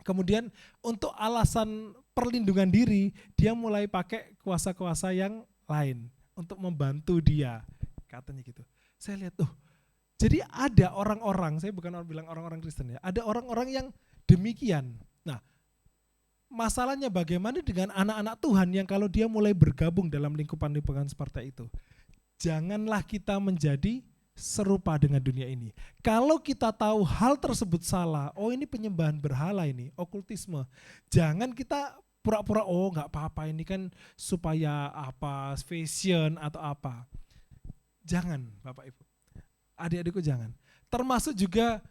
Kemudian untuk alasan perlindungan diri, dia mulai pakai kuasa-kuasa yang lain untuk membantu dia, katanya gitu. Saya lihat, jadi ada orang-orang, saya bukan bilang orang-orang Kristen ya, ada orang-orang yang demikian. Nah, masalahnya bagaimana dengan anak-anak Tuhan yang kalau dia mulai bergabung dalam lingkupan-lingkupan seperti itu. Janganlah kita menjadi serupa dengan dunia ini. Kalau kita tahu hal tersebut salah, oh ini penyembahan berhala ini, okultisme. Jangan kita pura-pura, oh nggak apa-apa ini kan supaya apa, fashion atau apa. Jangan Bapak Ibu, adik-adikku jangan. Termasuk juga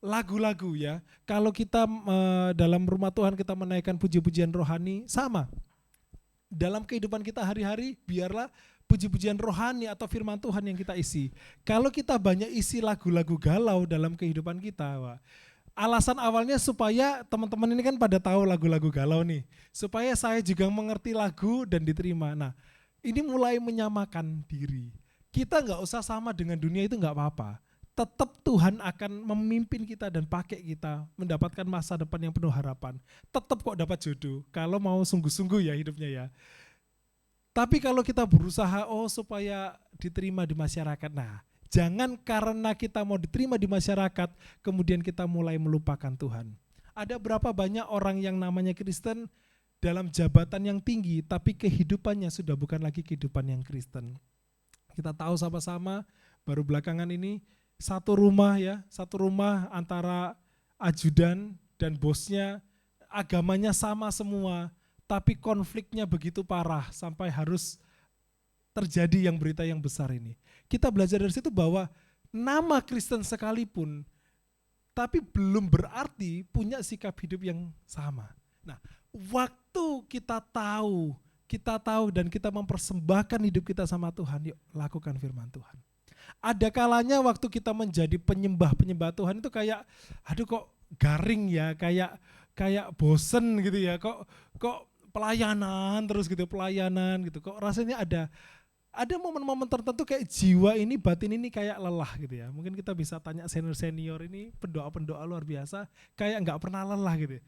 lagu-lagu ya. Kalau kita dalam rumah Tuhan kita menaikkan puji-pujian rohani, sama. Dalam kehidupan kita hari-hari biarlah puji-pujian rohani atau firman Tuhan yang kita isi. Kalau kita banyak isi lagu-lagu galau dalam kehidupan kita, alasan awalnya supaya teman-teman ini kan pada tahu lagu-lagu galau nih, supaya saya juga mengerti lagu dan diterima. Nah, ini mulai menyamakan diri. Kita nggak usah sama dengan dunia itu nggak apa-apa. Tetap Tuhan akan memimpin kita dan pakai kita mendapatkan masa depan yang penuh harapan. Tetap kok dapat jodoh kalau mau sungguh-sungguh ya hidupnya ya. Tapi kalau kita berusaha supaya diterima di masyarakat, nah jangan karena kita mau diterima di masyarakat kemudian kita mulai melupakan Tuhan. Ada berapa banyak orang yang namanya Kristen dalam jabatan yang tinggi tapi kehidupannya sudah bukan lagi kehidupan yang Kristen. Kita tahu sama-sama baru belakangan ini satu rumah antara ajudan dan bosnya agamanya sama semua, tapi konfliknya begitu parah sampai harus terjadi yang berita yang besar ini. Kita belajar dari situ bahwa nama Kristen sekalipun, tapi belum berarti punya sikap hidup yang sama. Nah, waktu kita tahu dan kita mempersembahkan hidup kita sama Tuhan, yuk lakukan firman Tuhan. Ada kalanya waktu kita menjadi penyembah Tuhan itu kayak, aduh kok garing ya, kayak bosen gitu ya, kok pelayanan terus gitu, kok rasanya ada momen-momen tertentu kayak jiwa ini, batin ini kayak lelah gitu ya. Mungkin kita bisa tanya senior ini, pendoa luar biasa, kayak nggak pernah lelah gitu.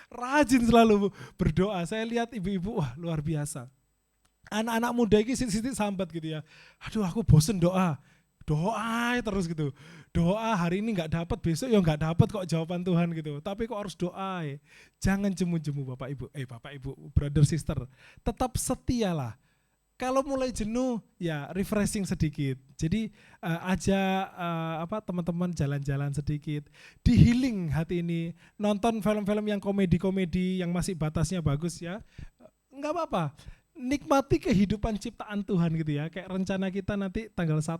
Rajin selalu berdoa. Saya lihat ibu-ibu, wah luar biasa. Anak-anak muda ini siti sambat gitu ya. Aduh aku bosen doa. doa terus gitu. Doa hari ini nggak dapat, besok ya nggak dapat kok jawaban Tuhan gitu. Tapi kok harus doa. Jangan jemu-jemu Bapak Ibu, brother sister. Tetap setialah. Kalau mulai jenuh ya refreshing sedikit. Jadi teman-teman jalan-jalan sedikit. Di healing hati ini. Nonton film-film yang komedi-komedi yang masih batasnya bagus ya. Enggak apa-apa. Nikmati kehidupan ciptaan Tuhan gitu ya. Kayak rencana kita nanti tanggal 1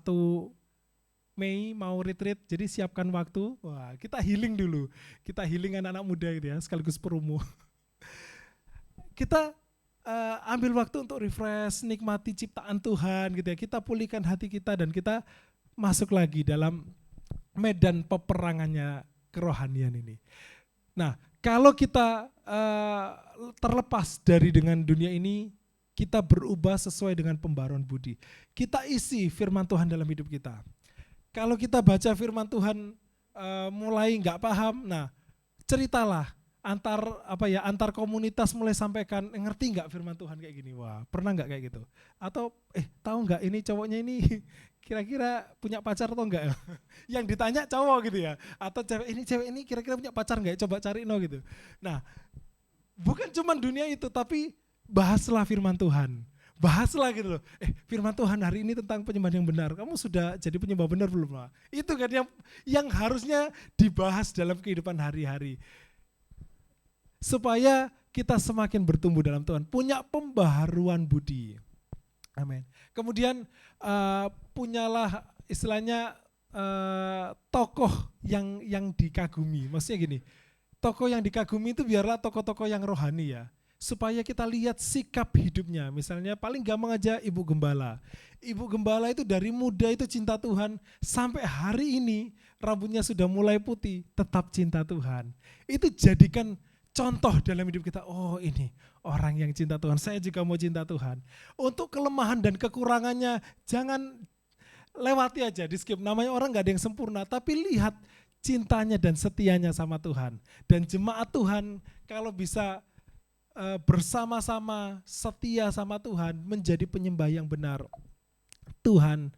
Mei mau retreat, jadi siapkan waktu. Wah, kita healing dulu. Kita healing anak-anak muda gitu ya, sekaligus promo. Kita ambil waktu untuk refresh, nikmati ciptaan Tuhan gitu ya. Kita pulihkan hati kita dan kita masuk lagi dalam medan peperangannya kerohanian ini. Nah, kalau kita terlepas dari dengan dunia ini, kita berubah sesuai dengan pembaruan budi. Kita isi firman Tuhan dalam hidup kita. Kalau kita baca firman Tuhan mulai nggak paham, nah ceritalah antar komunitas mulai sampaikan, ngerti nggak firman Tuhan kayak gini? Wah, pernah nggak kayak gitu? Atau tahu nggak ini cowoknya ini kira-kira punya pacar atau enggak? Yang ditanya cowok gitu ya, atau cewek ini kira-kira punya pacar nggak? Coba cari gitu. Nah, bukan cuma dunia itu, tapi bahaslah firman Tuhan. Bahaslah gitu loh. Firman Tuhan hari ini tentang penyembahan yang benar. Kamu sudah jadi penyembah benar belum? Itu kan yang harusnya dibahas dalam kehidupan hari-hari. Supaya kita semakin bertumbuh dalam Tuhan, punya pembaharuan budi. Amin. Kemudian punyalah istilahnya tokoh yang dikagumi. Maksudnya gini, tokoh yang dikagumi itu biarlah tokoh-tokoh yang rohani ya. Supaya kita lihat sikap hidupnya. Misalnya paling gampang aja Ibu Gembala. Ibu Gembala itu dari muda itu cinta Tuhan, sampai hari ini rambutnya sudah mulai putih, tetap cinta Tuhan. Itu jadikan contoh dalam hidup kita. Oh, ini orang yang cinta Tuhan, saya juga mau cinta Tuhan. Untuk kelemahan dan kekurangannya jangan lewati aja, di skip. Namanya orang gak ada yang sempurna, tapi lihat cintanya dan setianya sama Tuhan. Dan jemaat Tuhan kalau bisa bersama-sama setia sama Tuhan, menjadi penyembah yang benar, Tuhan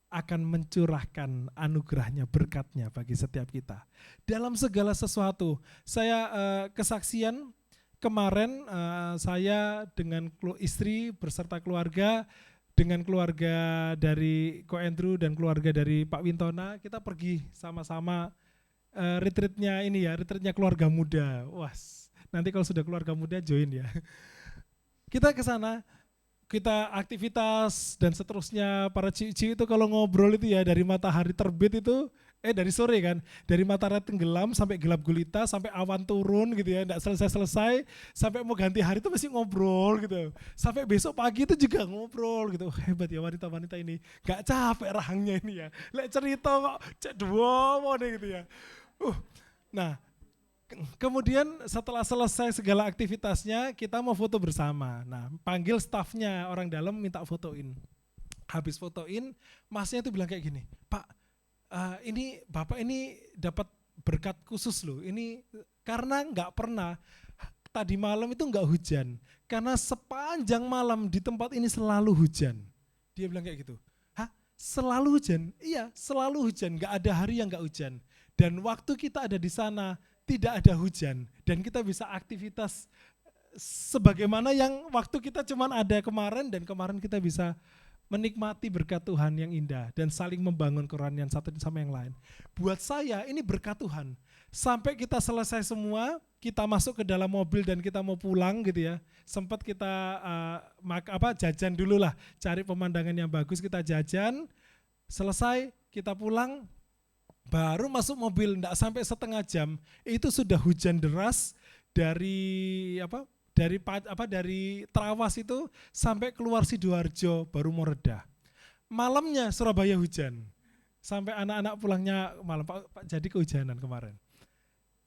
akan mencurahkan anugerahnya, berkatnya bagi setiap kita. Dalam segala sesuatu, saya kesaksian kemarin saya dengan istri beserta keluarga, dengan keluarga dari Ko Andrew dan keluarga dari Pak Wintona, kita pergi sama-sama retreatnya ini ya, retreatnya keluarga muda. Wah, nanti kalau sudah keluarga muda join ya. Kita ke sana, kita aktivitas dan seterusnya. Para cici itu kalau ngobrol itu ya dari matahari terbit itu, dari sore kan, dari matahari tenggelam sampai gelap gulita, sampai awan turun gitu ya, enggak selesai-selesai, sampai mau ganti hari itu masih ngobrol gitu. Sampai besok pagi itu juga ngobrol gitu. Hebat ya wanita-wanita ini, gak capek rahangnya ini ya. Lek cerita kok cek dua gitu ya. Nah, kemudian setelah selesai segala aktivitasnya, kita mau foto bersama. Nah, panggil stafnya, orang dalam minta fotoin. Habis fotoin, masnya itu bilang kayak gini, Pak, ini Bapak ini dapat berkat khusus loh. Ini karena nggak pernah, tadi malam itu nggak hujan. Karena sepanjang malam di tempat ini selalu hujan. Dia bilang kayak gitu. Hah? Selalu hujan? Iya, selalu hujan. Nggak ada hari yang nggak hujan. Dan waktu kita ada di sana, tidak ada hujan dan kita bisa aktivitas sebagaimana yang waktu kita cuman ada kemarin, dan kemarin kita bisa menikmati berkat Tuhan yang indah dan saling membangun kerohanian satu sama yang lain. Buat saya ini berkat Tuhan. Sampai kita selesai semua, kita masuk ke dalam mobil dan kita mau pulang gitu ya. Sempat kita jajan dulu lah, cari pemandangan yang bagus, kita jajan. Selesai kita pulang. Baru masuk mobil, enggak sampai setengah jam, itu sudah hujan deras dari Trawas itu sampai keluar Sidoarjo baru mau reda. Malamnya Surabaya hujan, sampai anak-anak pulangnya malam, Pak jadi kehujanan kemarin.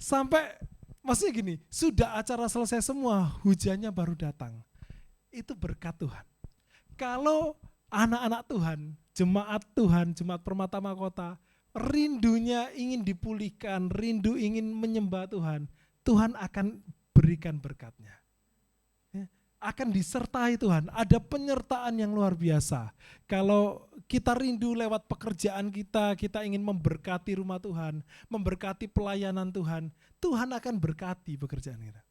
Sampai maksudnya gini, sudah acara selesai semua, hujannya baru datang. Itu berkat Tuhan. Kalau anak-anak Tuhan, jemaat Permata Mahkota, rindunya ingin dipulihkan, rindu ingin menyembah Tuhan, Tuhan akan berikan berkatnya. akan disertai Tuhan. Ada penyertaan yang luar biasa. Kalau kita rindu lewat pekerjaan kita, kita ingin memberkati rumah Tuhan, memberkati pelayanan Tuhan, Tuhan akan berkati pekerjaan kita.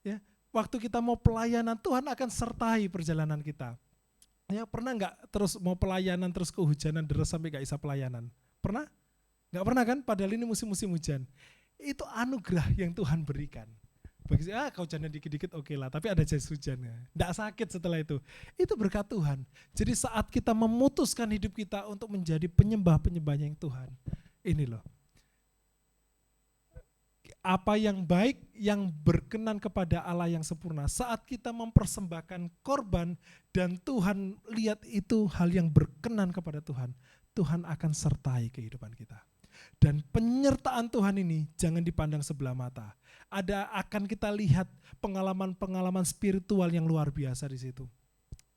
Ya, waktu kita mau pelayanan, Tuhan akan sertai perjalanan kita. Ya, pernah nggak terus mau pelayanan terus kehujanan deras sampai nggak bisa pelayanan? Pernah? Nggak pernah kan? Padahal ini musim-musim hujan. Itu anugerah yang Tuhan berikan. Bagi kau hujannya dikit-dikit oke lah, tapi ada jas hujannya. Nggak sakit setelah itu. Itu berkat Tuhan. Jadi saat kita memutuskan hidup kita untuk menjadi penyembah-penyembahnya yang Tuhan, ini loh. Apa yang baik, yang berkenan kepada Allah yang sempurna. Saat kita mempersembahkan korban dan Tuhan lihat itu hal yang berkenan kepada Tuhan, Tuhan akan sertai kehidupan kita. Dan penyertaan Tuhan ini jangan dipandang sebelah mata. Akan kita lihat pengalaman-pengalaman spiritual yang luar biasa di situ.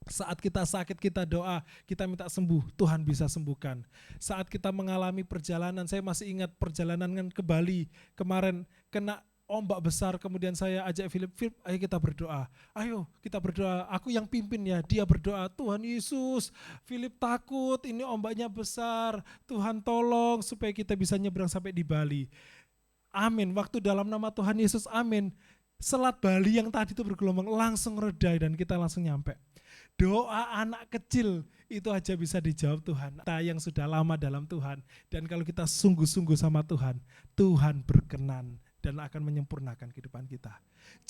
Saat kita sakit, kita doa, kita minta sembuh, Tuhan bisa sembuhkan. Saat kita mengalami perjalanan, saya masih ingat perjalanan ke Bali kemarin, kena ombak besar, kemudian saya ajak Philip, ayo kita berdoa. Ayo kita berdoa, aku yang pimpin ya, dia berdoa, Tuhan Yesus, Philip takut, ini ombaknya besar, Tuhan tolong supaya kita bisa nyebrang sampai di Bali. Amin, waktu dalam nama Tuhan Yesus, amin. Selat Bali yang tadi itu bergelombang langsung reda dan kita langsung nyampe. Doa anak kecil itu aja bisa dijawab Tuhan. Kita yang sudah lama dalam Tuhan, dan kalau kita sungguh-sungguh sama Tuhan, Tuhan berkenan dan akan menyempurnakan kehidupan kita.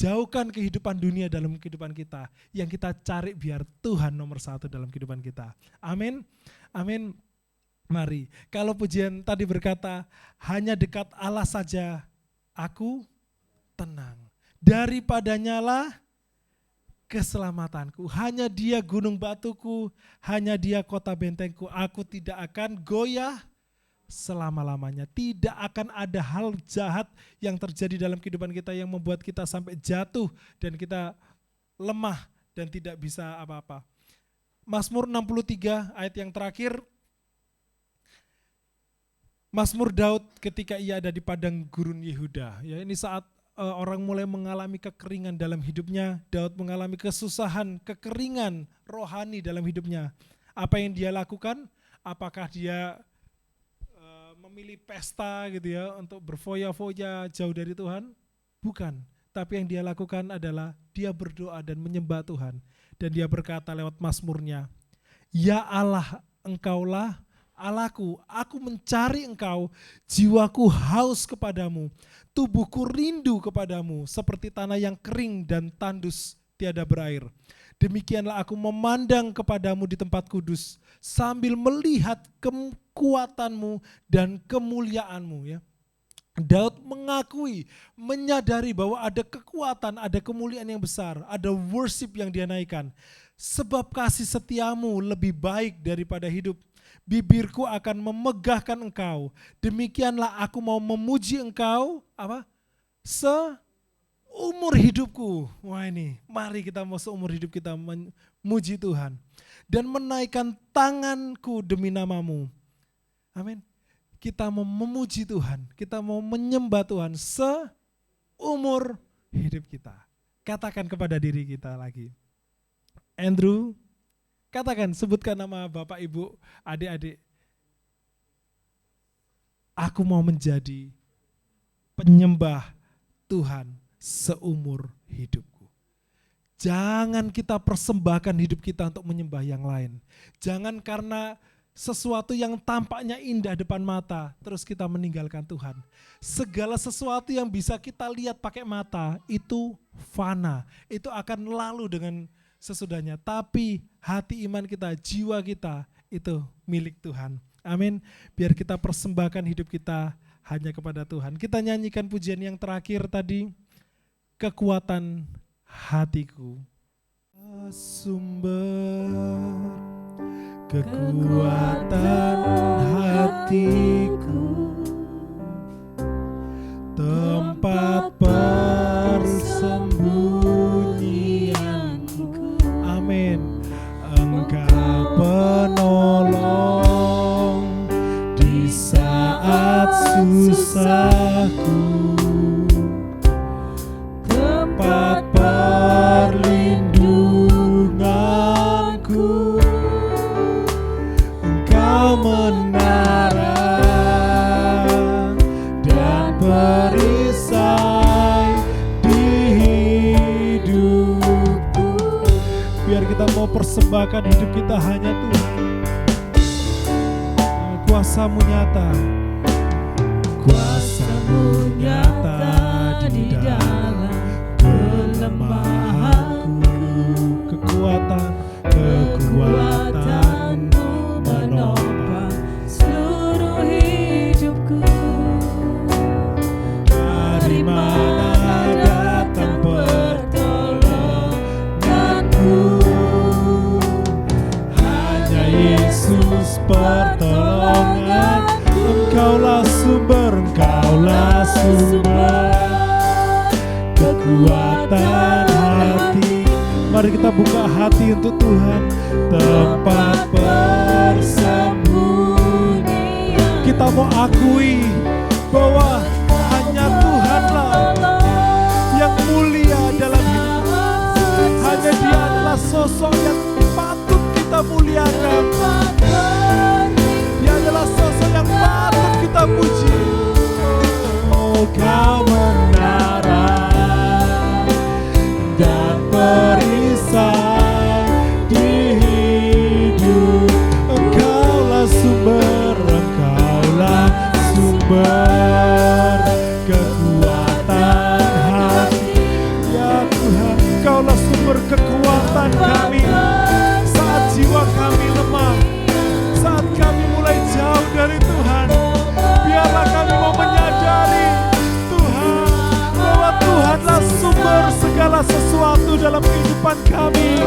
Jauhkan kehidupan dunia dalam kehidupan kita, yang kita cari biar Tuhan nomor satu dalam kehidupan kita. Amin, amin. Mari, kalau pujian tadi berkata, hanya dekat Allah saja aku tenang. Daripadanya lah keselamatanku, hanya Dia gunung batuku, hanya Dia kota bentengku, aku tidak akan goyah selama-lamanya. Tidak akan ada hal jahat yang terjadi dalam kehidupan kita yang membuat kita sampai jatuh dan kita lemah dan tidak bisa apa-apa. Mazmur 63 ayat yang terakhir, Mazmur Daud ketika ia ada di padang gurun Yehuda. Ya, ini saat orang mulai mengalami kekeringan dalam hidupnya, Daud mengalami kesusahan, kekeringan rohani dalam hidupnya. Apa yang dia lakukan? Apakah dia memilih pesta gitu ya untuk berfoya-foya jauh dari Tuhan? Bukan. Tapi yang dia lakukan adalah dia berdoa dan menyembah Tuhan. Dan dia berkata lewat mazmurnya, ya Allah, Engkaulah Allahku, aku mencari Engkau, jiwaku haus kepadamu, tubuhku rindu kepadamu, seperti tanah yang kering dan tandus tiada berair. Demikianlah aku memandang kepadamu di tempat kudus, sambil melihat kekuatanmu dan kemuliaanmu. Ya. Daud mengakui, menyadari bahwa ada kekuatan, ada kemuliaan yang besar, ada worship yang dia naikkan. Sebab kasih setiamu lebih baik daripada hidup. Bibirku akan memegahkan Engkau. Demikianlah aku mau memuji Engkau seumur hidupku. Wah ini, mari kita mau seumur hidup kita memuji Tuhan. Dan menaikkan tanganku demi namamu. Amin. Kita mau memuji Tuhan, kita mau menyembah Tuhan seumur hidup kita. Katakan kepada diri kita lagi. Andrew, katakan, sebutkan nama Bapak, Ibu, adik-adik. Aku mau menjadi penyembah Tuhan seumur hidupku. Jangan kita persembahkan hidup kita untuk menyembah yang lain. Jangan karena sesuatu yang tampaknya indah depan mata, terus kita meninggalkan Tuhan. Segala sesuatu yang bisa kita lihat pakai mata, itu fana. Itu akan lalu dengan sesudahnya, tapi hati iman kita, jiwa kita itu milik Tuhan. Amin. Biar kita persembahkan hidup kita hanya kepada Tuhan. Kita nyanyikan pujian yang terakhir tadi, kekuatan hatiku. Sumber kekuatan hatiku, tempat persembunyianku. Amin. Engkau penolong di saat susahku, tempat perlindungan kebenaran dan perisai di hidupku. Biar kita mau persembahkan hidup kita hanya Tuhan. Kuasa-Mu nyata, Kuasa-Mu nyata di dalam kelemahanku. Kekuatan-Mu menopang seluruh hidupku. Dari mana datang pertolonganku? Hanya Yesus pertolongan. Engkaulah sumber kekuatan hati. Mari kita buka hati untuk Tuhan, tempat persembunyian. Kita mau akui bahwa hanya Tuhanlah yang mulia dalam hidup. Hanya Dia adalah sosok yang patut kita muliakan. Dia adalah sosok yang patut kita puji. Oh, Kau menara dan perisai di hidup. Engkaulah sumber kekuatan hati. Ya Tuhan, Engkaulah sumber kekuatan kami. Saat jiwa kami lemah, saat kami mulai jauh dari Tuhan, biarlah kami mau menyadari Tuhan, bahwa Tuhanlah sumber segala sesuatu dalam kehidupan kami.